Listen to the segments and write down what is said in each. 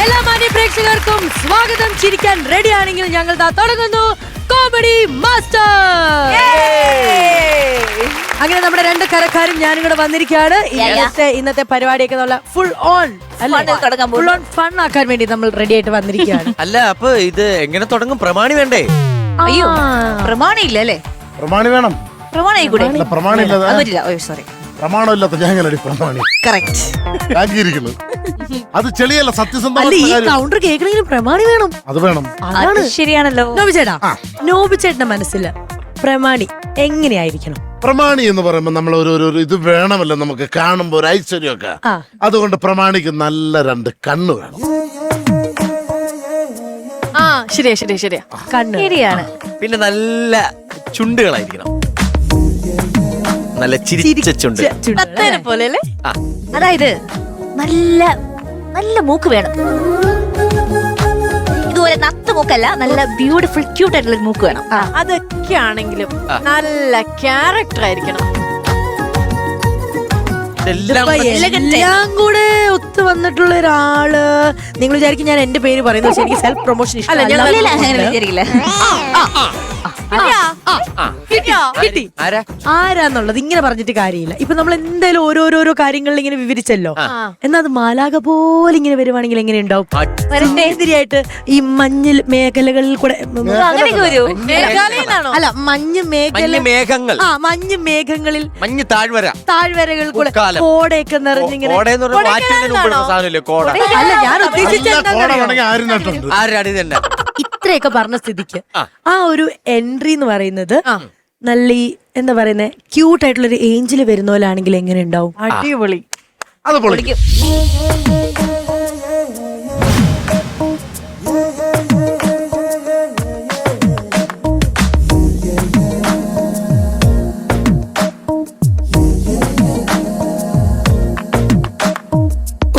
എല്ലാ മാന്യ പ്രേക്ഷകർക്കും സ്വാഗതം. ചിരിക്കാൻ റെഡി ആണെങ്കിൽ ഞങ്ങൾ തുടങ്ങുന്നു കോമഡി മാസ്റ്റർ. അങ്ങനെ നമ്മുടെ രണ്ട് കരക്കാരും ഞാനും കൂടെ വന്നിരിക്കുകയാണ്. ഇന്നത്തെ പരിപാടിയൊക്കെ നല്ല full on full on fun ആക്കാൻ വേണ്ടി നമ്മൾ റെഡി ആയിട്ട് വന്നിരിക്കുകയാണ്. അല്ല, അപ്പൊ ഇത് എങ്ങനെ തുടങ്ങും? പ്രമാണി വേണ്ടേ? അയ്യോ, പ്രമാണി ഇല്ല അല്ലേ? പ്രമാണി വേണം. പ്രമാണി കൂടെ പ്രമാണി സോറി, പ്രമാണമില്ലാത്ത ഞങ്ങളടി പ്രമാണി. കറക്റ്റ്. അത് ചെളിയല്ല, സത്യസന്ധമായ കൗണ്ടർ കേൾക്കണമെങ്കിൽ പ്രമാണി വേണം. അത് വേണം. അതാണ് ശരിയാണല്ലോ. നോബിച്ചേട്ടന്റെ മനസ്സില് പ്രമാണി എങ്ങനെയായിരിക്കണം? പ്രമാണി എന്ന് പറയുമ്പോ നമ്മൾ ഒരു ഇത് വേണമല്ലോ, നമുക്ക് കാണുമ്പോ ഒരു ഐശ്വര്യമൊക്കെ. അതുകൊണ്ട് പ്രമാണിക്ക് നല്ല രണ്ട് കണ്ണ് വേണം. ശരിയാ കണ്ണ് ശരിയാണ്. പിന്നെ നല്ല ചുണ്ടുകളായിരിക്കണം, നല്ല ചിരിച്ച ചുണ്ട് പോലെ അല്ലേ? അതായത് നല്ല നല്ല മൂക്ക് വേണം. ഇതുപോലെ നത്ത മൂക്കല്ല, നല്ല ബ്യൂട്ടിഫുൾ ക്യൂട്ട് ആയിട്ടുള്ള മൂക്ക് വേണം. അതൊക്കെ ആണെങ്കിലും നല്ല ക്യാരക്ടർ ആയിരിക്കണം. എല്ലാം കൂടെ ഒത്തു വന്നിട്ടുള്ള ഒരാള്. നിങ്ങൾ വിചാരിക്കും ഞാൻ എന്റെ പേര് പറയുന്നത്, പക്ഷെ എനിക്ക് സെൽഫ് പ്രൊമോഷൻ വിചാരിക്കില്ല. ആരാന്നുള്ളത് ഇങ്ങനെ പറഞ്ഞിട്ട് കാര്യമില്ല. ഇപ്പൊ നമ്മൾ എന്തായാലും ഓരോരോ കാര്യങ്ങളിൽ ഇങ്ങനെ വിവരിച്ചല്ലോ. എന്നാ അത് മാലാക പോലെ ഇങ്ങനെ വരുവാണെങ്കിൽ എങ്ങനെ ഉണ്ടാവും? എതിരായിട്ട് ഈ മഞ്ഞ് മേഖലകളിൽ കൂടെ അല്ല, മഞ്ഞ് മേഖലകൾ, മഞ്ഞ് മേഘങ്ങളിൽ, മഞ്ഞ് താഴ്വരകൾ കൂടെ കോടയൊക്കെ നിറഞ്ഞിങ്ങനെ. അല്ല, ഞാൻ ഉദ്ദേശിച്ച ഇത്രയൊക്കെ പറഞ്ഞ സ്ഥിതിക്ക് ആ ഒരു എൻട്രി എന്ന് പറയുന്നത് നല്ല ഈ എന്താ പറയുന്നത്, ക്യൂട്ട് ആയിട്ടുള്ള ഒരു ഏഞ്ചിൽ വരുന്ന പോലെ ആണെങ്കിൽ എങ്ങനെ ഉണ്ടാവും? അടിപൊളി. അത് പൊളിക്കും.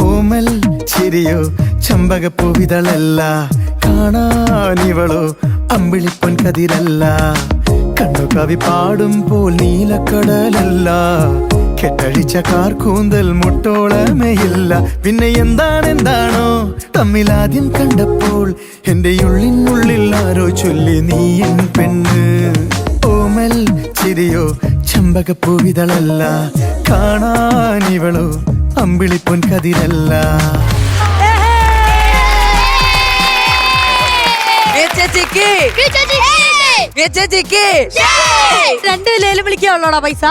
ഓമൽ ചിരിയോ ചമ്പകപ്പൂവിതളല്ല, കാണാനിവളോ അമ്പിളിപ്പൊൻ കതിരല്ല, കണ്ണു കവി പാടുമ്പോൾ നീലക്കടലല്ല, കെട്ടഴിച്ച കാർക്കൂന്തൽ മുട്ടോളമയില്ല. പിന്നെ എന്താണെന്താണോ തമ്മിലാദ്യം കണ്ടപ്പോൾ എന്റെ ഉള്ളിനുള്ളിൽ ആരോ ചൊല്ലി നീ എൻ പെണ്ണ്. ഓമൽ ചിരിയോ ചമ്പകപ്പൂവിതളല്ല, കാണാനിവളോ അമ്പിളിപ്പൊൻ കതിരല്ല. രണ്ട് ലേലം വിളിക്കാനുള്ളോടാ പൈസ?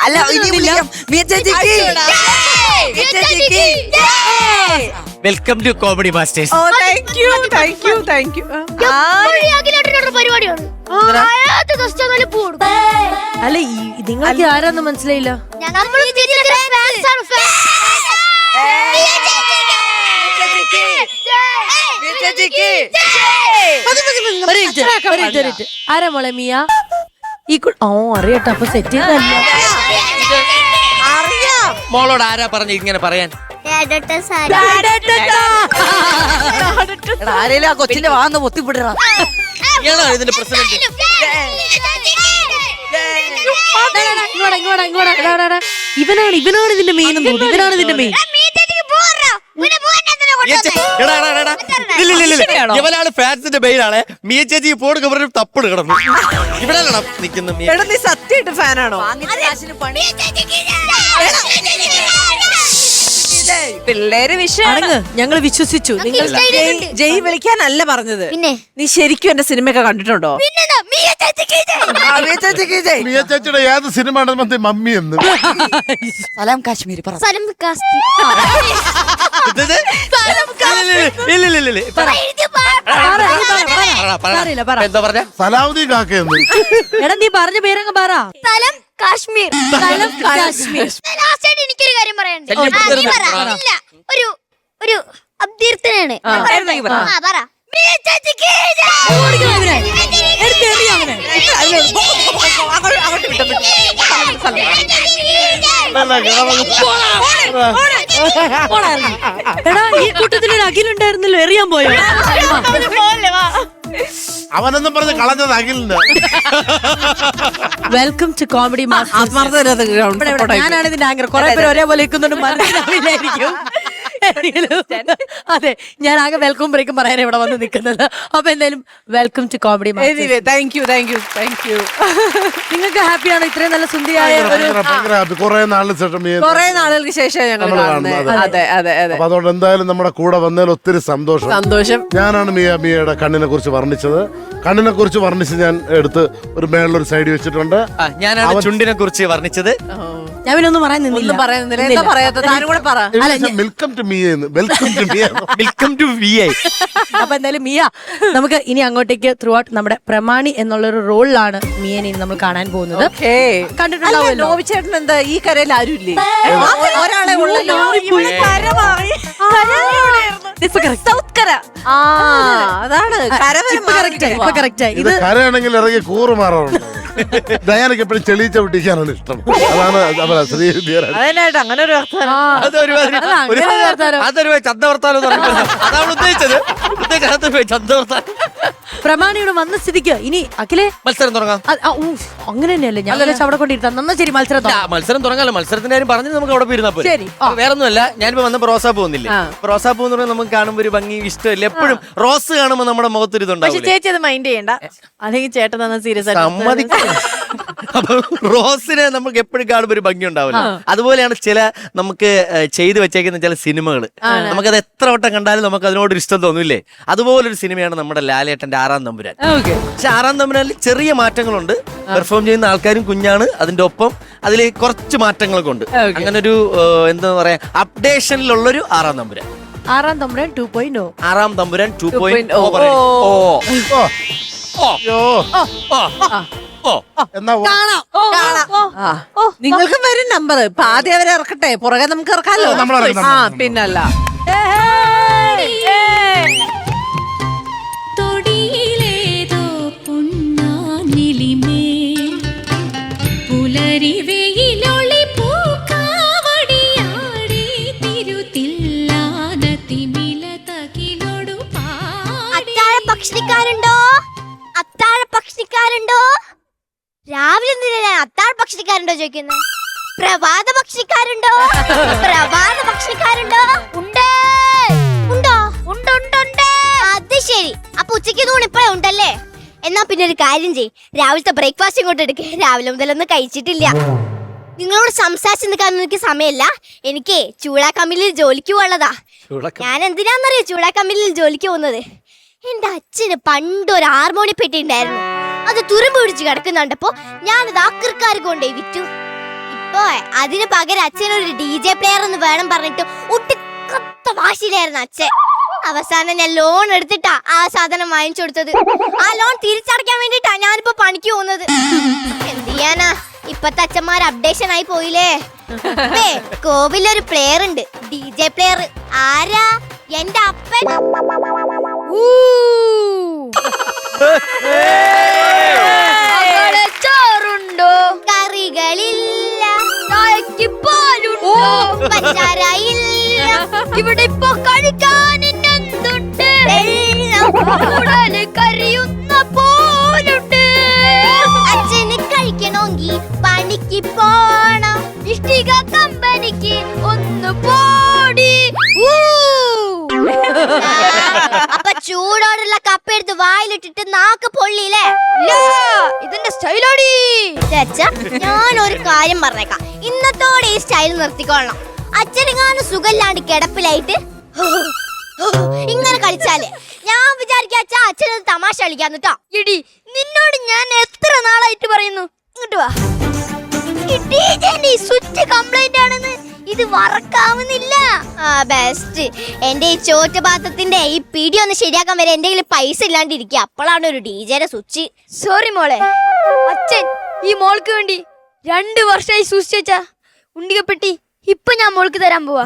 അല്ല, വെൽക്കം ടു കോമഡി മാസ്റ്റേഴ്സ്. അല്ല, നിങ്ങൾക്ക് ആരാന്ന് മനസ്സിലായില്ല. ആരാ മോളെ മിയ? ഈ അറിയട്ടെ, അപ്പൊ സെറ്റ് മോളോട് ആരാ പറഞ്ഞു ഇങ്ങനെ പറയാൻ? ആരേലും ആ കൊച്ചിന്റെ വാന്ന് പൊത്തിപ്പിടണം. ഇതിന്റെ പ്രസിഡന്റ്. ഇവനാണ് ഇതിന്റെ മെയിൻ. ഇവനാണ് ഇതിന്റെ മെയിൻ. ഇവനാണ് ഫാൻസിന്റെ മെയിനാണ്. മിയ ചേച്ചി പോട് കവറിൽ തപ്പിട് കിടന്നു. ഇവിടെ നിൽക്കുന്നു. നീ സത്യമായിട്ട് ഫാനാണോ? പിള്ളേര് വിഷയമാണ്. ഞങ്ങൾ വിശ്വസിച്ചു. നിങ്ങൾ ജയ് വിളിക്കാനല്ല പറഞ്ഞത്. നീ ശരിക്കും എന്റെ സിനിമയൊക്കെ കണ്ടിട്ടുണ്ടോ? മിയ ചേച്ചിയുടെ ഏത് സിനിമ മമ്മി എന്ന്? സലാം കാശ്മീരി പറ. എന്താ പറഞ്ഞ? സലാമുദ്ദീൻ കാക്കയെന്ന്. എടാ, നീ പറഞ്ഞ പേരങ്ങ് പറ. കാശ്മീർ. എനിക്കൊരു കാര്യം പറയാനുണ്ട്. ഒരു അഭ്യർത്ഥനയാണ്. പറ. എടാ, ഈ കൂട്ടത്തിലൊരു അഖിലുണ്ടായിരുന്നല്ലോ, എറിയാൻ പോയോ? അവനെന്നും പറഞ്ഞ് കളഞ്ഞത് അഖിലിന്. Welcome to comedy master. ഞാനാണ് ഇതിന്റെ ആങ്കർ. കുറെ പേര് ഒരേപോലെ മനസ്സിലാവില്ലായിരിക്കും. അതെ, ഞാൻ ആകെ വെൽക്കം ബ്രേക്കും പറയാൻ ഇവിടെ വന്ന് നിൽക്കുന്നത്. അപ്പൊ എന്തായാലും welcome to comedy. Thank you. നിങ്ങൾക്ക് ഹാപ്പിയാണോ ഇത്രയും നല്ല സുന്ദരിയായ ഭയങ്കര happy. കുറെ നാളിന് ശേഷം കുറെ നാളുകൾക്ക് ശേഷം ഞങ്ങൾ നമ്മള് കാണുന്നത്. കാണുന്നത്. അതെ അതെ അതെ. അപ്പൊ അതുകൊണ്ട് എന്തായാലും നമ്മുടെ കൂടെ വന്നതിൽ ഒത്തിരി സന്തോഷം. ഞാനാണ് മിയയുടെ കണ്ണിനെ കുറിച്ച് വർണ്ണിച്ചത്. കണ്ണിനെ കുറിച്ച് വർണ്ണിച്ച് ഞാൻ എടുത്ത് ഒരു മേളിലൊരു സൈഡിൽ വെച്ചിട്ടുണ്ട്. ഞാനാണ് ചുണ്ടിനെ കുറിച്ച് വർണ്ണിച്ചത്. ഞാൻ പിന്നെ ഒന്നും പറയാൻ നിന്നില്ല. എന്താ പറയാത്ത താനും കൂടെ പറ. വെൽക്കം ടു മിയ. വെൽക്കം ടു മിയ. Welcome to VI. അപ്പൊ എന്തായാലും മിയ, നമുക്ക് ഇനി അങ്ങോട്ടേക്ക് ത്രൂ ഔട്ട് നമ്മുടെ പ്രമാണി എന്നുള്ളൊരു റോളിലാണ് മിയനെ ഇനി നമ്മൾ കാണാൻ പോകുന്നത്. കണ്ടിട്ടുണ്ടാവുമല്ലോ. നോവിച്ചേട്ടൻ എന്താ ഈ കരയിൽ ആരും ഇല്ലേ? ഒരാളെ ഉള്ളല്ലോ. അതാണ് ഇപ്പൊ കറക്റ്റ് ആയി. ഇത് കരയാണെങ്കിൽ ഇറങ്ങി കൂറ് മാറാറുണ്ട്. ഡയാനക്ക് എപ്പോഴും ചെളിയിച്ച പൊട്ടിക്കാനാണ് ഇഷ്ടം. അതാണ് ശ്രീവിദ്യാരാണ്. അങ്ങനെ ഒരു അതൊരു ചന്തവർത്താനം അതാണ് ഉദ്ദേശിച്ചത്. ചന്തവർത്താനം. പ്രമാണിയുടെ വന്ന സ്ഥിതിക്ക് ഇനി അഖിലേ മത്സരം തുടങ്ങാം. അങ്ങനെ തന്നെയല്ലേ ഞാൻ അവിടെ കൊണ്ടിരുത്താം. എന്നാ ശരി, മത്സരം തുടങ്ങാമല്ലോ. മത്സരത്തിന്റെ കാര്യം പറഞ്ഞു നമുക്ക് അവിടെ ഇരുന്നാ പോയി. ശരി. വേറെ ഒന്നുമല്ല, ഞാനിപ്പോ വന്നപ്പോ റോസാ പോകുന്നില്ല. റോസാ പോകുന്ന പറഞ്ഞാൽ നമുക്ക് കാണുമ്പോ ഒരു ഭംഗി ഇഷ്ടമല്ല. എപ്പോഴും റോസ് കാണുമ്പോ നമ്മുടെ മുഖത്തൊരു ഇതുണ്ടാവും. ചേച്ചി അത് മൈൻഡ് ചെയ്യണ്ട. അല്ലെങ്കിൽ ചേട്ടൻ തന്നെ സീരിയസ് സമ്മതിക്കും. അപ്പൊ റോസിനെ നമുക്ക് എപ്പോഴും കാണുമ്പോ ഒരു ഭംഗി ഉണ്ടാവില്ല. അതുപോലെയാണ് ചില നമുക്ക് ചെയ്തു വെച്ചേക്കുന്ന ചില സിനിമകൾ. നമുക്കത് എത്ര വട്ടം കണ്ടാലും നമുക്ക് അതിനോടൊരു ഇഷ്ടം തോന്നില്ലേ? അതുപോലൊരു സിനിമയാണ് നമ്മുടെ ലാലേട്ടന്റെ 6-ാം തമ്പുരാൻ. പക്ഷെ 6-ാം തമ്പുരാനിൽ ചെറിയ മാറ്റങ്ങളുണ്ട്. പെർഫോം ചെയ്യുന്ന ആൾക്കാരും കുഞ്ഞാണ്. അതിന്റെ ഒപ്പം അതിൽ കുറച്ച് മാറ്റങ്ങളൊക്കെ ഉണ്ട്. അങ്ങനെ ഒരു എന്താ പറയാ അപ്ഡേഷനിലുള്ളൊരു 6-ാം തമ്പുരാൻ. 6-ാം തമ്പുരാൻ 2.0. 6-ാം തമ്പുരാൻ 2.0. നിങ്ങൾക്കും വരും നമ്പർ. ഇപ്പൊ ആദ്യം അവരെ ഇറക്കട്ടെ, പുറകെ നമുക്ക് ഇറക്കാലോ. പിന്നല്ല. തൊടിയിലേതോ പുണ്ണാനിലിമേൽ പുലരി വെയിലൊളി പൂക്കാവടിയാടി തിരുത്തില്ലാനത്തിമില തകിലൊടു അത്താഴ പക്ഷിക്കാരുണ്ടോ? അത്താഴ പക്ഷിക്കാരുണ്ടോ? രാവിലെ എന്തിനാ ഞാൻ അത്താഴ പക്ഷിക്കാരുണ്ടോ ചോദിക്കുന്നത്? പ്രഭാത പക്ഷിക്കാരുണ്ടോ? പ്രഭാത പക്ഷിക്കാരുണ്ടോ? ഉണ്ട്. ഉണ്ടോ? ഉണ്ട്. അത് ശരി. അപ്പൊ ഉച്ചയ്ക്ക് തൂണ് ഇപ്പഴേ ഉണ്ടല്ലേ? എന്നാ പിന്നെ ഒരു കാര്യം ചെയ്, രാവിലത്തെ ബ്രേക്ക്ഫാസ്റ്റ് ഇങ്ങോട്ട് എടുക്ക. രാവിലെ മുതലൊന്നും കഴിച്ചിട്ടില്ല. നിങ്ങളോട് സംസാരിച്ച് നിൽക്കാൻ എനിക്ക് സമയമില്ല. എനിക്ക് ചൂടാ കമ്പനിയിൽ ജോലിക്ക് പോകാനുള്ളതാ. ഞാൻ എന്തിനാന്നറിയോ ചൂടാ കമ്പനിയിൽ ജോലിക്ക് പോകുന്നത്? എന്റെ അച്ഛന് പണ്ടൊരു ഹാർമോണി പെട്ടി ഉണ്ടായിരുന്നു. അത് തുരുമ്പ് പിടിച്ച് കിടക്കുന്നുണ്ടപ്പോ ഞാനത് ആക്രിക്കാർക്ക് കൊണ്ടുപോയി വിറ്റു. ഇപ്പൊ അതിന് പകരം അച്ഛനൊരു DJ പ്ലെയർ എന്ന് വേണം പറഞ്ഞിട്ട് ഒട്ടിക്കത്ത വാശിയിലായിരുന്നു അച്ഛൻ. അവസാനം ഞാൻ ലോൺ എടുത്തിട്ടാ ആ സാധനം വാങ്ങിച്ചു കൊടുത്തത്. ആ ലോൺ തിരിച്ചടയ്ക്കാൻ വേണ്ടിട്ടാ ഞാനിപ്പോ പണിക്ക് പോകുന്നത്. എന്ത് ചെയ്യാനാ, ഇപ്പത്തെ അച്ഛന്മാർ അപ്ഡേഷൻ ആയി പോയില്ലേ. കോവിലൊരു പ്ലെയർ ഉണ്ട്, DJ പ്ലെയർ. ആരാ? എന്റെ അപ്പൻ. ചോറുണ്ടോ? കറികളില്ല. പാലുണ്ടോ? പഞ്ചാരയില്ല. ഇവിടെ ഇപ്പൊ കഴിക്കാൻ എന്തുണ്ട്? കറിയുന്ന പോലുണ്ട്. അച്ഛന് കഴിക്കണമെങ്കിൽ പണിക്ക് പോണം. ഇഷ്ടിക കമ്പനിക്ക് ഒന്ന് പോടി. അപ്പൊ ചൂടോടുള്ള കപ്പ എടുത്ത് വായിലിട്ടിട്ട് നാക്ക് പൊള്ളിയില്ലേ? ഇതിന്റെ സ്റ്റൈലോടി. ഞാൻ ഒരു കാര്യം പറഞ്ഞേക്കാം, ഇന്നത്തോടെ ഈ സ്റ്റൈൽ നിർത്തിക്കൊള്ളണം. അച്ഛനെങ്ങാനും സുഖമില്ലാണ്ട് കിടപ്പിലായിട്ട് ഇങ്ങനെ കളിച്ചാലേ ഞാൻ വിചാരിക്കാ അച്ഛനത് തമാശ കളിക്കാന്ന് കേട്ടോ. ഇടി, നിന്നോട് ഞാൻ എത്ര നാളായിട്ട് പറയുന്നു, ഇങ്ങോട്ട് വാ. സ്വിച്ച് കംപ്ലൈന്റ് ആണെന്ന്. ഇത് വർക്കാവുന്നില്ല. ബെസ്റ്റ്. എന്റെ ഈ ചോറ്റുപാത്രത്തിന്റെ ഈ പിടി ഒന്ന് ശരിയാക്കാൻ വരെ എന്റെ കയ്യിൽ പൈസ ഇല്ലാണ്ടിരിക്കുക. അപ്പോഴാണ് ഒരു DJയുടെ സ്വിച്ച്. സോറി മോളെ. അച്ഛൻ ഈ മോൾക്ക് വേണ്ടി 2 വർഷമായി സ്വിച്ച് വെച്ചാ ഉണ്ടികപ്പെട്ടി ഇപ്പൊ ഞാൻ മോൾക്ക് തരാൻ പോവാ.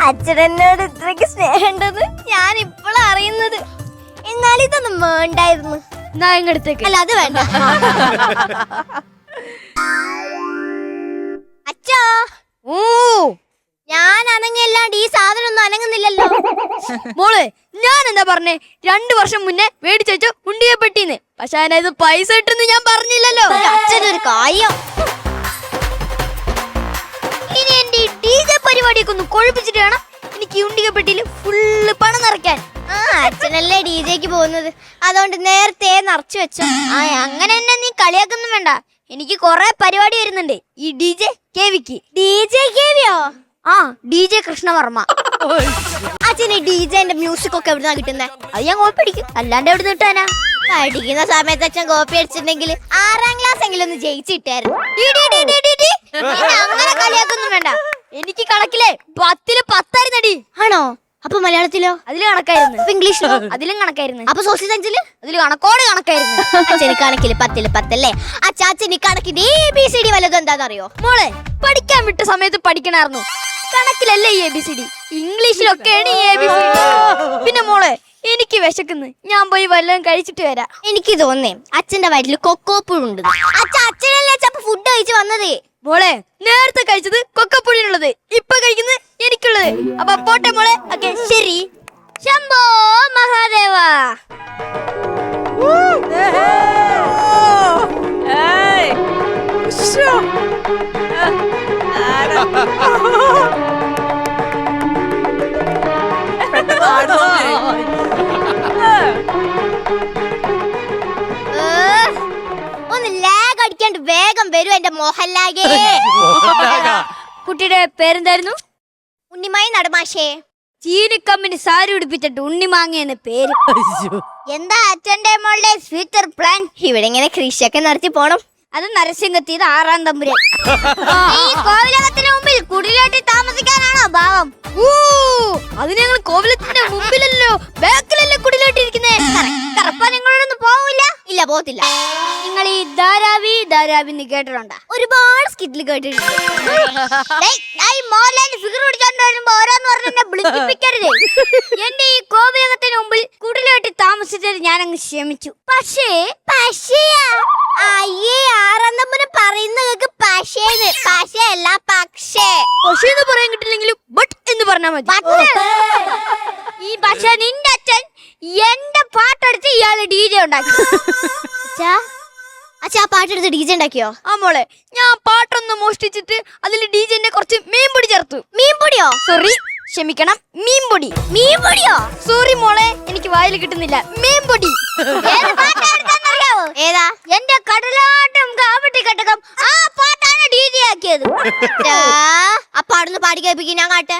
അച്ഛനോട് ഇത്രയ്ക്ക് സ്നേഹമുണ്ടെന്ന് ഞാൻ ഇപ്പോഴാണ് അറിയുന്നത്. എന്നാൽ ഇതൊന്നും വേണ്ടായിരുന്നു. അല്ല, അത് വേണ്ട. അച്ഛാ, ഞാൻ അനങ്ങിയല്ലാണ്ട് ഈ സാധനം ഒന്നും അനങ്ങുന്നില്ലല്ലോ. മോള്, ഞാൻ എന്താ പറഞ്ഞേ? 2 വർഷം മുന്നേ മേടിച്ചു വെച്ചോ ഉണ്ടിയെ പെട്ടിന്ന്. പക്ഷെ അതിനത് പൈസ ഇട്ടെന്ന് ഞാൻ പറഞ്ഞില്ലല്ലോ. അച്ഛനൊരു കാര്യം. DJ പരിപാടിയൊക്കെ ഒന്ന് കൊഴുപ്പിച്ചിട്ട് വേണം എനിക്ക് ഉണ്ടികപ്പെട്ടിയിൽ ഫുള്ള് പണം നിറയ്ക്കാൻ. ആ അച്ഛനല്ലേ DJക്ക് പോകുന്നത്, അതുകൊണ്ട് നേരത്തെ നിറച്ചു വെച്ചോ. ആ അങ്ങനെ തന്നെ നീ കളിയാക്കൊന്നും വേണ്ട, എനിക്ക് കൊറേ പരിപാടി വരുന്നുണ്ട് ഈ DJ കേവിക്ക്. DJ കേവിയോ? ആ DJ കൃഷ്ണവർമ്മ. അച്ഛന് DJന്റെ മ്യൂസിക് ഒക്കെ എവിടുന്നാ കിട്ടുന്നേ? അത് ഞാൻ കോപ്പി അടിക്കും, അല്ലാണ്ട് എവിടെ കിട്ടാനാ? പഠിക്കുന്ന സമയത്ത് അച്ഛൻ കോപ്പി അടിച്ചിട്ടുണ്ടെങ്കിൽ 6ാം ക്ലാസ് എങ്കിലും ഒന്ന് ജയിച്ചിട്ടായിരുന്നു. അങ്ങനെ കളിയാക്കൊന്നും വേണ്ട, എനിക്ക് കണക്കിലെ 10ല് 10 ആണോ? അപ്പൊ മലയാളത്തിലോ? അതില് കണക്കായിരുന്നു. ഇംഗ്ലീഷിലോ? അതിലും കണക്കായിരുന്നു. അപ്പൊ സോഷ്യൽ സയൻസില്? അതില് കണക്കോട് കണക്കായിരുന്നു. അച്ഛന് കണക്കില് 10ല് 10 അല്ലേ? അച്ഛന് കണക്കിന്റെ ABCD വല്ലതും എന്താണെന്നറിയോ? മോളെ പഠിക്കാൻ വിട്ട സമയത്ത് പഠിക്കണായിരുന്നു, കണക്കിലല്ലേ ഈ ABCD, ഇംഗ്ലീഷിലൊക്കെയാണ് ഈ ABCD. പിന്നെ മോളെ എനിക്ക് വിശക്കുന്നു, ഞാൻ പോയി വല്ലതും കഴിച്ചിട്ട് വരാം. എനിക്ക് തോന്നേ അച്ഛന്റെ വയറ്റില് കൊക്കോപ്പുഴുണ്ട്. അച്ഛനല്ലേ ഫുഡ് കഴിച്ച് വന്നത്. മോളെ നേരത്തെ കഴിച്ചത് കൊക്കപ്പുഴിനുള്ളത്, ഇപ്പൊ കഴിക്കുന്നത് എനിക്കുള്ളത്. അപ്പൊ പോട്ടെ മോളെ. ഓക്കെ ശരി. ശംഭോ മഹാദേവ. ഒന്ന് ലാഗ് അടിക്കാണ്ട് വേഗം വരൂ എന്റെ മോഹൻലാഗേ. കുട്ടിയുടെ പേരെന്തായിരുന്നു? ഉണ്ണിമായി നടമാഷേ. ചീനിക്കമ്മിന് സാരി ഉടുപ്പിച്ചിട്ട് ഉണ്ണിമാങ്ങ എന്ന പേര്. എന്താ അച്ഛന്റെ മോളുടെ ഫ്യൂച്ചർ പ്ലാൻ? ഇവിടെ ഇങ്ങനെ കൃഷിയൊക്കെ നടത്തി പോണം. അത് നരസിംഹത്തിയത് 6ാം തമ്പുരാൻ. ഈ കോവിലകത്തിന് മുമ്പിൽ കുടിലോട്ടി താമസിക്കാനാണോ ഭാവം? അത് ഞങ്ങൾ കോവിലത്തിന്റെ മുമ്പിലല്ലോ, ബാക്കിലല്ലേ കുടിലോട്ടിരിക്കുന്നേ. കറപ്പ നിങ്ങളോടൊന്നും പോവില്ല? ഇല്ല പോത്തില്ല. നിങ്ങൾ ഈ ധാരാവി കേട്ടിട്ടുണ്ടോ? ഒരുപാട് സ്കിറ്റിൽ കേട്ടിട്ടുണ്ട്. ഫിഗർ പിടിച്ചോണ്ട് വരുമ്പോ ഓരോന്ന് പറഞ്ഞ് എന്നെ വിളിപ്പിക്കരുത്. എന്റെ ഈ കോവിലകത്തിന് മുമ്പിൽ കുടിലോട്ടി താമസിച്ചത് ഞാൻ അങ്ങ് ക്ഷമിച്ചു. പക്ഷേ 6ാം തമ്പുരാൻ പറയുന്നത് പക്ഷേയല്ല പക്ഷേ. പക്ഷേന്ന് പറയാൻ കിട്ടില്ലെങ്കിലും ബട്ട് എന്ന് പറഞ്ഞാൽ മതി. ഈ പക്ഷേ നിന്റെ അച്ഛൻ എന്റെ പാട്ടെടുത്ത് ഇയാള് DJ ഉണ്ടാക്കി. അച്ഛാ പാട്ടെടുത്ത് DJ ഉണ്ടാക്കിയോ? ആ മോളെ, ഞാൻ പാട്ടൊന്ന് മോഷ്ടിച്ചിട്ട് അതിൽ DJന്റെ കുറച്ച് മീൻപൊടി ചേർത്തു. മീൻപൊടിയോ? സോറി, ക്ഷമിക്കണം, മീൻപൊടിയോ? സോറി മോളെ, എനിക്ക് വായിൽ കിട്ടുന്നില്ല. മീൻപൊടി. ഏതാ? എന്റെ കടലാട്ടം കാവട്ടി കട്ടകം, ആ പാട്ടാണ് DJ ആക്കിയത്. ആ പാടൊന്ന് പാടി കേൾപ്പിക്കും, ഞാൻ കാട്ടെ.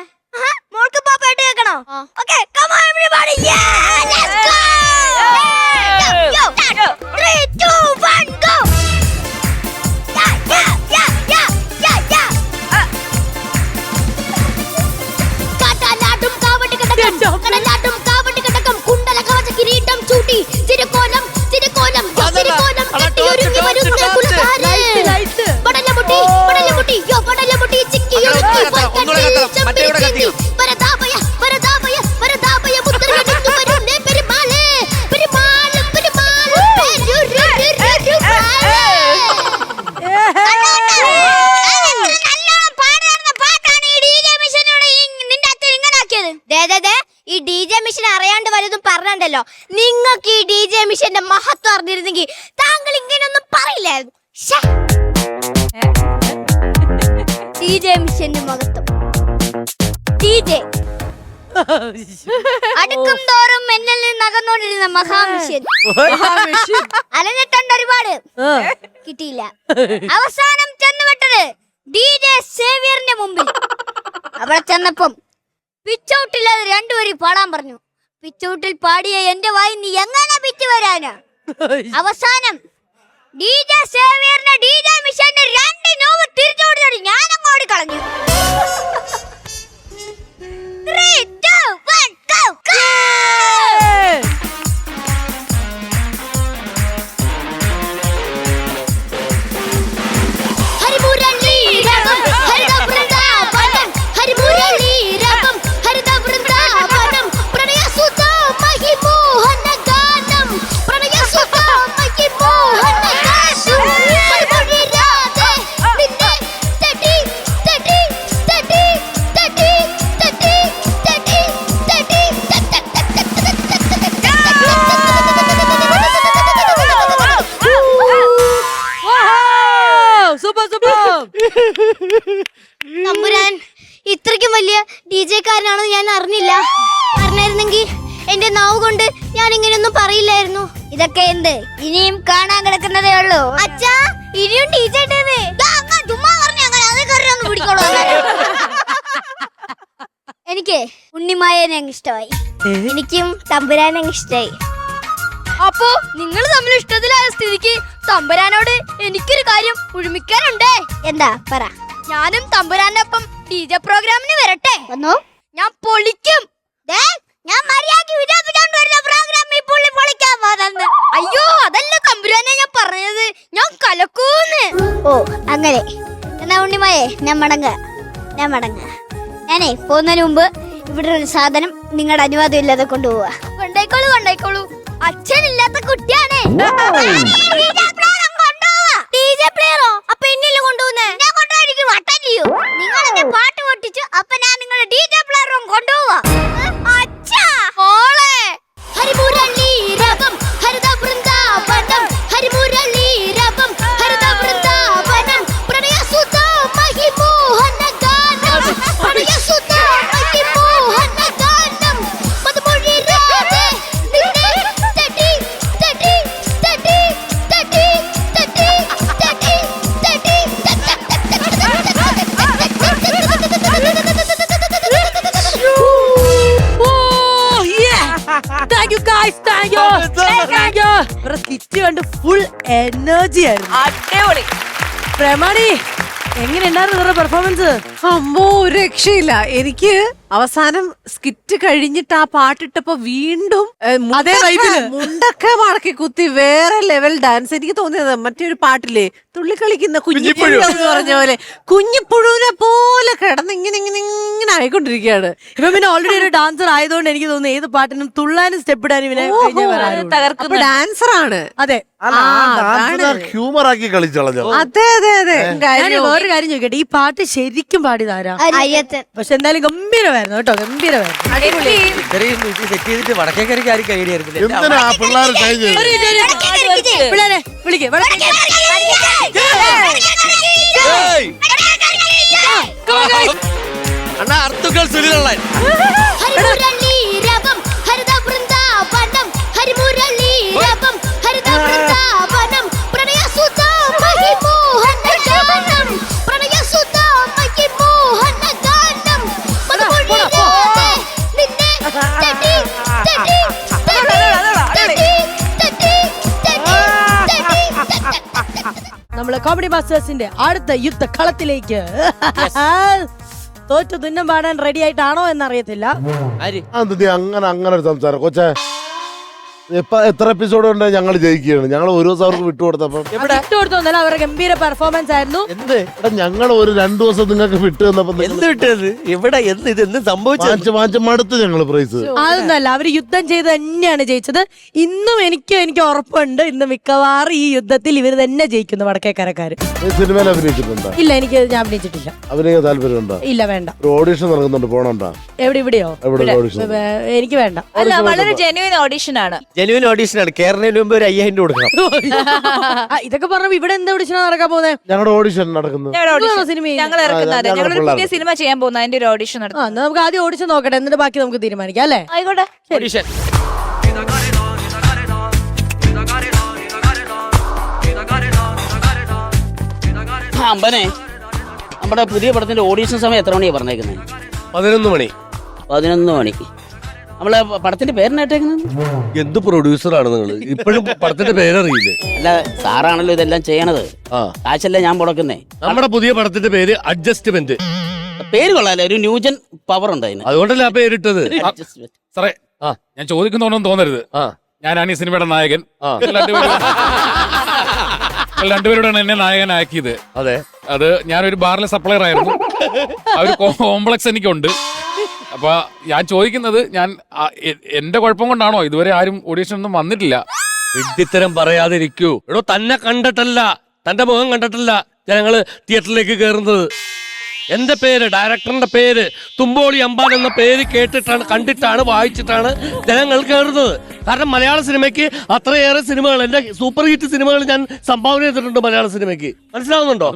മോൾക്ക് പാട്ട് കേൾക്കണോ? Okay, come on everybody, let's go. 3 2 1 go. കടലാട്ടം കാവട്ടി കട്ടകം കുണ്ടല കവച കിരീടം ചൂട്ടി തിരുക്കോലം കെട്ടിയൊരുങ്ങി വരുന്ന കുലകാരൻ. പടലമുട്ടി യോ ചിക്കിയോ ഈ DJ മിഷൻ അറിയാണ്ട് വലുതും പറഞ്ഞല്ലോ. നിങ്ങൾക്ക് ഈ DJ മിഷന്റെ മഹത്വം അറിഞ്ഞിരുന്നെങ്കിൽ താങ്കൾ ഇങ്ങനെയൊന്നും പറയില്ലായിരുന്നു. DJ മിഷന്റെ മഹത്വം. DJ അടുക്കും തോറും എന്നിൽ നിന്ന് അകന്നോണ്ടിരുന്ന മഹാമിഷൻ. അലഞ്ഞിട്ടുണ്ട് ഒരുപാട്, കിട്ടിയില്ല. അവസാനം ചെന്നുവിട്ടത് DJ സേവിയറിന്റെ മുമ്പിൽ. അവിടെ ചെന്നപ്പം പിച്ചൗട്ടില്ലാതെ 2 വരി പാടാൻ പറഞ്ഞു. പിച്ചൗട്ടിൽ പാടിയ എന്റെ വായി നീ എങ്ങനെ പിച്ചു വരാനാ? അവസാനം DJ സേവിയറിന്റെ DJ മിഷന്റെ 2 നോവ് തിരിച്ചു കൊടുത്തിട്ട് ഞാൻ അങ്ങോട്ട് കളഞ്ഞു. 3 2 1 go go. ഹരിമുരളി രാഗം ഹരിത വൃന്ദാവനം, ഹരിമുരളി രാഗം ഹരിത വൃന്ദാവനം, പ്രണയസുത മഹിമോഹന ഗാനം, പ്രണയസുത മഹിമോഹന ഗാനം. മറുപടി രാധേ നിന്നെ തട്ടി തട്ടി തട്ടി ഡിജെക്കാരനാണെന്ന് ഞാൻ അറിഞ്ഞില്ല. അറിഞ്ഞായിരുന്നെങ്കിൽ എന്റെ നാവ് കൊണ്ട് ഞാൻ ഇങ്ങനെയൊന്നും പറയില്ലായിരുന്നു. ഇതൊക്കെ എന്ത് ഇനിയും കാണാൻ കിടക്കുന്നതേ ഉള്ളൂ. അച്ഛാ ഇനിയും ഡിജെ ചുമ്മാ പറഞ്ഞു പിടിക്കോളൂ. എനിക്ക് ഉണ്ണിമായനെ ഇഷ്ടമായി, എനിക്കും തമ്പുരാനെ ഇഷ്ടമായി. അപ്പോ നിങ്ങൾ തമ്മിൽ ഇഷ്ടത്തിലായ സ്ഥിതിക്ക് തമ്പുരാനോട് എനിക്കൊരു കാര്യം ഉഴുമിക്കാനുണ്ടേ. എന്താ പറ. ഞാനും തമ്പുരാനൊപ്പം ഡിജെ പ്രോഗ്രാമിന് വരട്ടെ. വന്നോ, ഞാൻ പൊളിക്കും. ഞാൻ മര്യാദയ്ക്ക് വിചാരിച്ചുകൊണ്ട് വരുന്ന പ്രോഗ്രാം ഈ പുള്ളി പൊളിക്കാൻ പോകുന്നത്. അയ്യോ അതല്ല തമ്പുരാനെ ഞാൻ പറഞ്ഞത്, ഞാൻ കലക്കൂന്ന്. ഓ അങ്ങനെ. എന്നാ ഉണ്ണിമായേ ഞാൻ മടങ്ങ. ഞാനേ പോകുന്നതിന് മുമ്പ് ഇവിടെ ഒരു സാധനം നിങ്ങളുടെ അനുവാദം ഇല്ലാതെ കൊണ്ടുപോവാ. കൊണ്ടേക്കോളൂ. അച്ഛനില്ലാത്ത കുട്ടിയാണ്. അപ്പൊ എന്നില്ല കൊണ്ടുപോകുന്നേ. ഞാൻ കൊണ്ടുപോയിരിക്കും വട്ടല്ലയോ. നിങ്ങൾ എന്നെ പാട്ട് പൊട്ടിച്ചു, അപ്പൊ ഞാൻ നിങ്ങളുടെ ഡിജെ പ്ലെയറും കൊണ്ടുപോവാ. അച്ഛാ മോളെ ഹരിമുരളി രവം ഹരിത വൃന്ദാവനം ഹരിമുരളി രവം ഹരിത വൃന്ദാവനം പ്രണയസുത മഹിമോഹന ഗാനം പ്രണയസുത മഹിമോഹന ഗാനം മധുമൊഴി രാധേ നിന്നെ തട്ടി തട്ടി തട്ടി തട്ടി തട്ടി തട്ടി തട്ടി Thank you guys, thank you. ഇവരുടെ സ്കിറ്റ് കണ്ട് ഫുൾ എനർജി ആയിരുന്നു. അടിപൊളി. പ്രമാണി എങ്ങനെയുണ്ടായിരുന്നു ഇവരുടെ പെർഫോമൻസ്? അമ്മോ ഒരു രക്ഷയില്ല. എനിക്ക് അവസാനം സ്കിറ്റ് കഴിഞ്ഞിട്ട് ആ പാട്ടിട്ടപ്പോ വീണ്ടും അതേ വൈബില് മുണ്ടൊക്കെ മടക്കി കുത്തി വേറെ ലെവൽ ഡാൻസ്. എനിക്ക് തോന്നിയത് മറ്റൊരു പാട്ടില്ലേ തുള്ളിക്കളിക്കുന്ന കുഞ്ഞിപ്പുഴു എന്ന് പറഞ്ഞ പോലെ കുഞ്ഞിപ്പുഴുവിനെ പോലെ കിടന്ന് ഇങ്ങനെ ആയിക്കൊണ്ടിരിക്കുകയാണ്. ഇവൻ പിന്നെ ഓൾറെഡി ഒരു ഡാൻസർ ആയതുകൊണ്ട് എനിക്ക് തോന്നുന്നു ഏത് പാട്ടിനും തുള്ളാനും സ്റ്റെപ്പ് ഇടാനും ഇവനെ തകർക്കുന്ന ഡാൻസർ ആണ്. അതെ ഹ്യൂമർ ആക്കി കളിച്ചളഞ്ഞോ. അതെ അതെ അതെ. ഞാൻ വേറൊരു കാര്യം ചോദിക്കട്ടെ, ഈ പാട്ട് ശരിക്കും പാടിയതാരാ? അയ്യത്തൻ. പക്ഷെ എന്തായാലും ഗംഭീരമായിരുന്നു കേട്ടോ, ഗംഭീരമായിരുന്നു. ഇത്രയും സെറ്റ് ചെയ്തിട്ട് വടക്കേക്കരയ്ക്ക് ആർക്കും ഐഡിയ ആയിരുന്നില്ല. എന്തിനാ പിള്ളേർ ട്രൈ ചെയ്ത് പിള്ളേരെ വിളിക്കേ അണ്ണാ അർത്തുക്കൾ സുനിലുള്ള ഹരിമുരളി രവം ഹരിത വൃന്ദാവനം ഹരിമുരളി രവം ഹരിത വൃന്ദാവനം പ്രണയസുത മഹിമോഹന ഗാനം പ്രണയസുത മഹിമോഹന ഗാനം മധുമൊഴി രാധേ നിന്നെ തട്ടി തട്ടി തട്ടി തട്ടി നമ്മള് കോമഡി മാസ്റ്റേഴ്സിന്റെ അടുത്ത യുദ്ധ കളത്തിലേക്ക് തോറ്റു തുന്നം പാടാൻ റെഡി ആയിട്ടാണോ എന്നറിയത്തില്ല. അങ്ങനെ ഒരു സംസാരം കൊച്ചേ. എത്ര എപ്പിസോഡ് ഉണ്ട് ഞങ്ങൾ ജയിക്കുകയാണ്. ഞങ്ങൾ ഒരു ദിവസം അവർക്ക് വിട്ടുകൊടുത്തപ്പം വിട്ടുകൊടുത്തോന്നല്ല, അവരുടെ ഗംഭീര പെർഫോമൻസ് ആയിരുന്നു. ഞങ്ങൾ ഒരു 2 ദിവസം നിങ്ങൾക്ക് വിട്ടു തന്നപ്പോ എന്ത് വിട്ടത് ഇവിടെ ഇതെന്ത് സംഭവിച്ചു? മടുത്ത് ഞങ്ങൾ പ്രൈസ്. അതൊന്നല്ല, അവര് യുദ്ധം ചെയ്ത് തന്നെയാണ് ജയിച്ചത്. ഇന്നും എനിക്ക് ഉറപ്പുണ്ട്, ഇന്ന് മിക്കവാറും ഈ യുദ്ധത്തിൽ ഇവർ തന്നെ ജയിക്കുന്നു വടക്കേക്കരക്കാര്. സിനിമയിൽ അഭിനയിച്ചിട്ടുണ്ടോ? ഇല്ല, ഞാൻ അഭിനയിച്ചിട്ടില്ല. അഭിനയിക്കാൻ താല്പര്യമുണ്ടോ? ഇല്ല, വേണ്ട. ഒരു ഓഡിഷൻ നടക്കുന്നുണ്ട്, പോണുണ്ടോ? ഇവിടെയോ? ഓഡിഷൻ എനിക്ക് വേണ്ട. അല്ല, വളരെ ജെന്യുവൻ ഓഡിഷൻ ആണ്. ജെന്യുവൻ ഓഡിഷൻ ആണ്. കേരളത്തിന് മുമ്പ് ഒരു 5000 കൊടുക്കണം. ഇതൊക്കെ പറഞ്ഞ ഇവിടെ എന്താ ഓഡിഷനാ നടക്കാൻ പോകുന്നത്? ഞങ്ങളുടെ ഓഡിഷൻ നടക്കുന്നു. ഞങ്ങൾ ഇറക്കുന്നത് ഞങ്ങൾ പുതിയ സിനിമ ചെയ്യാൻ പോകുന്ന അതിന്റെ ഒരു ഓഡിഷൻ നടത്തും. നമുക്ക് ആദ്യം ഓഡിഷൻ നോക്കട്ടെ, എന്നിട്ട് ബാക്കി നമുക്ക് തീരുമാനിക്കാം അല്ലേ? ആയിക്കോട്ടെ. ഓഡിഷൻ അമ്പനെ നമ്മുടെ പുതിയ പടത്തിന്റെ ഓഡീഷൻ സമയം എത്ര മണിയാ പറഞ്ഞേക്കുന്നത്? 11 മണി. 11 മണിക്ക്. നമ്മളെ പടത്തിന്റെ പേരിനേറ്റേക്കുന്നത് എന്ത് പ്രൊഡ്യൂസറാണ് നിങ്ങൾ? ഇപ്പോഴും പടത്തിന്റെ പേരറിയില്ലേ? അല്ല, സാറാണല്ലോ ഇതെല്ലാം ചെയ്യണത്. കാശല്ലേ ഞാൻ മുടക്കുന്നേ. നമ്മുടെ പുതിയ പടത്തിന്റെ പേര് അഡ്ജസ്റ്റ്മെന്റ്. പേര് കൊള്ളാല്ലേ, ഒരു ന്യൂജൻ പവർ ഉണ്ട് അതിന്. അതുകൊണ്ടല്ലേ ആ പേരിട്ടത്. സാറേ, ഞാൻ ചോദിക്കുന്നോണ്ടൊന്നും തോന്നരുത്. ഞാനാണ് ഈ സിനിമയുടെ നായകൻ. രണ്ടുപേരോടാണ് എന്നെ നായകനാക്കിയത്. അതെ, അത് ഞാനൊരു ബാറിലെ സപ്ലയർ ആയിരുന്നു. ആ ഒരു കോംപ്ലക്സ് എനിക്കുണ്ട്. അപ്പൊ ഞാൻ ചോദിക്കുന്നത്, ഞാൻ എന്റെ കുഴപ്പം കൊണ്ടാണോ ഇതുവരെ ആരും ഓഡീഷൻ ഒന്നും വന്നിട്ടില്ല? വിഡ്ഢിത്തരം പറയാതിരിക്കൂ. എടോ, തന്നെ കണ്ടിട്ടല്ല, തന്റെ മുഖം കണ്ടിട്ടല്ല ജനങ്ങള് തിയേറ്ററിലേക്ക് കയറുന്നത്. എന്റെ പേര്, ഡയറക്ടറിന്റെ പേര് തുമ്പോളി അമ്പാൻ എന്ന പേര് കേട്ടിട്ടാണ്, കണ്ടിട്ടാണ്, വായിച്ചിട്ടാണ് ജനങ്ങൾ കയറുന്നത്. കാരണം മലയാള സിനിമയ്ക്ക് അത്രയേറെ സിനിമകൾ, എന്റെ സൂപ്പർ ഹിറ്റ് സിനിമകൾ ഞാൻ സംഭാവന ചെയ്തിട്ടുണ്ട് മലയാള സിനിമയ്ക്ക്. മനസ്സിലാവുന്നുണ്ടോ?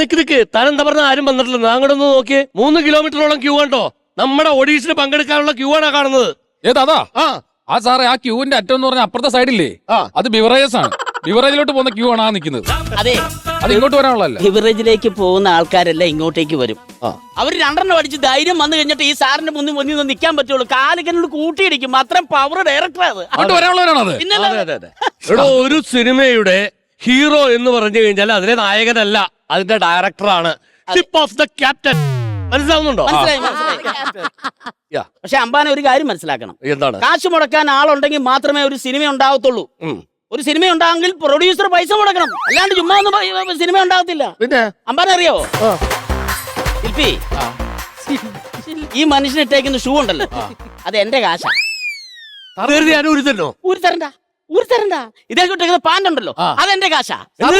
നിക്ക് താൻ എന്താ പറഞ്ഞ ആരും വന്നിട്ടില്ല. അങ്ങോട്ട് ഒന്ന് നോക്കിയേ, 3 കിലോമീറ്ററോളം ക്യൂ ഉണ്ടോ? നമ്മുടെ ഓഡീഷന് പങ്കെടുക്കാനുള്ള ക്യൂ ആണ് കാണുന്നത്. ഏതാ? ആ സാറേ, ആ ക്യൂവിന്റെ അറ്റം എന്ന് പറഞ്ഞാൽ അപ്പുറത്തെ സൈഡില്ലേ, അത് ബിവറേജസ് ആണ്. ബിവറേജിലോട്ട് പോകുന്ന ക്യൂ ആണ് ആ നിൽക്കുന്നത്. അതെ, അത് ഇങ്ങോട്ട് വരാനുള്ളതല്ല. ബിവറേജിലേക്ക് പോകുന്ന ആൾക്കാരെല്ലാം ഇങ്ങോട്ടേക്ക് വരും. അവർ 2 അടിച്ച് ധൈര്യം വന്നു കഴിഞ്ഞിട്ട് ഈ സാറിന്റെ മുന്നിൽ നിൽക്കാൻ പറ്റുള്ളൂ. കാലിക്കനോട് കൂട്ടിയിടിക്കും. അത്രയും പവർ ഡയറക്ടർ അത്. അങ്ങോട്ട് വരാനുള്ളവരാണത്. ഇവിടെ ഒരു സിനിമയുടെ ഹീറോ എന്ന് പറഞ്ഞു കഴിഞ്ഞാൽ അതിലെ നായകനല്ല, അതിന്റെ ഡയറക്ടറാണ്. Ship of the captain. മനസ്സിലാവുന്നുണ്ടോ? പക്ഷെ അമ്പാനെ ഒരു കാര്യം മനസ്സിലാക്കണം. എന്താണ്? കാശ് മുടക്കാൻ ആളുണ്ടെങ്കിൽ മാത്രമേ ഒരു സിനിമ ഉണ്ടാവത്തുള്ളൂ. ഒരു സിനിമ ഉണ്ടാകുമെങ്കിൽ പ്രൊഡ്യൂസർ പൈസ മുടക്കണം. അല്ലാണ്ട് ചുമ്മാ ഒന്നും സിനിമ ഉണ്ടാകത്തില്ല. പിന്നെ അമ്പാനെ അറിയാവോ? ശില്പി, ഈ മനുഷ്യൻ ഇട്ടേക്കുന്ന ഷൂ ഉണ്ടല്ലോ, അത് എന്റെ കാശാ. ഞാൻ ഊരിത്തല്ലോ. ഊരിത്തരണ്ട. ഇതേ കിട്ടേക്കുന്ന പാന്റ് ഉണ്ടല്ലോ, അതെന്റെ കാശാ. ഞാൻ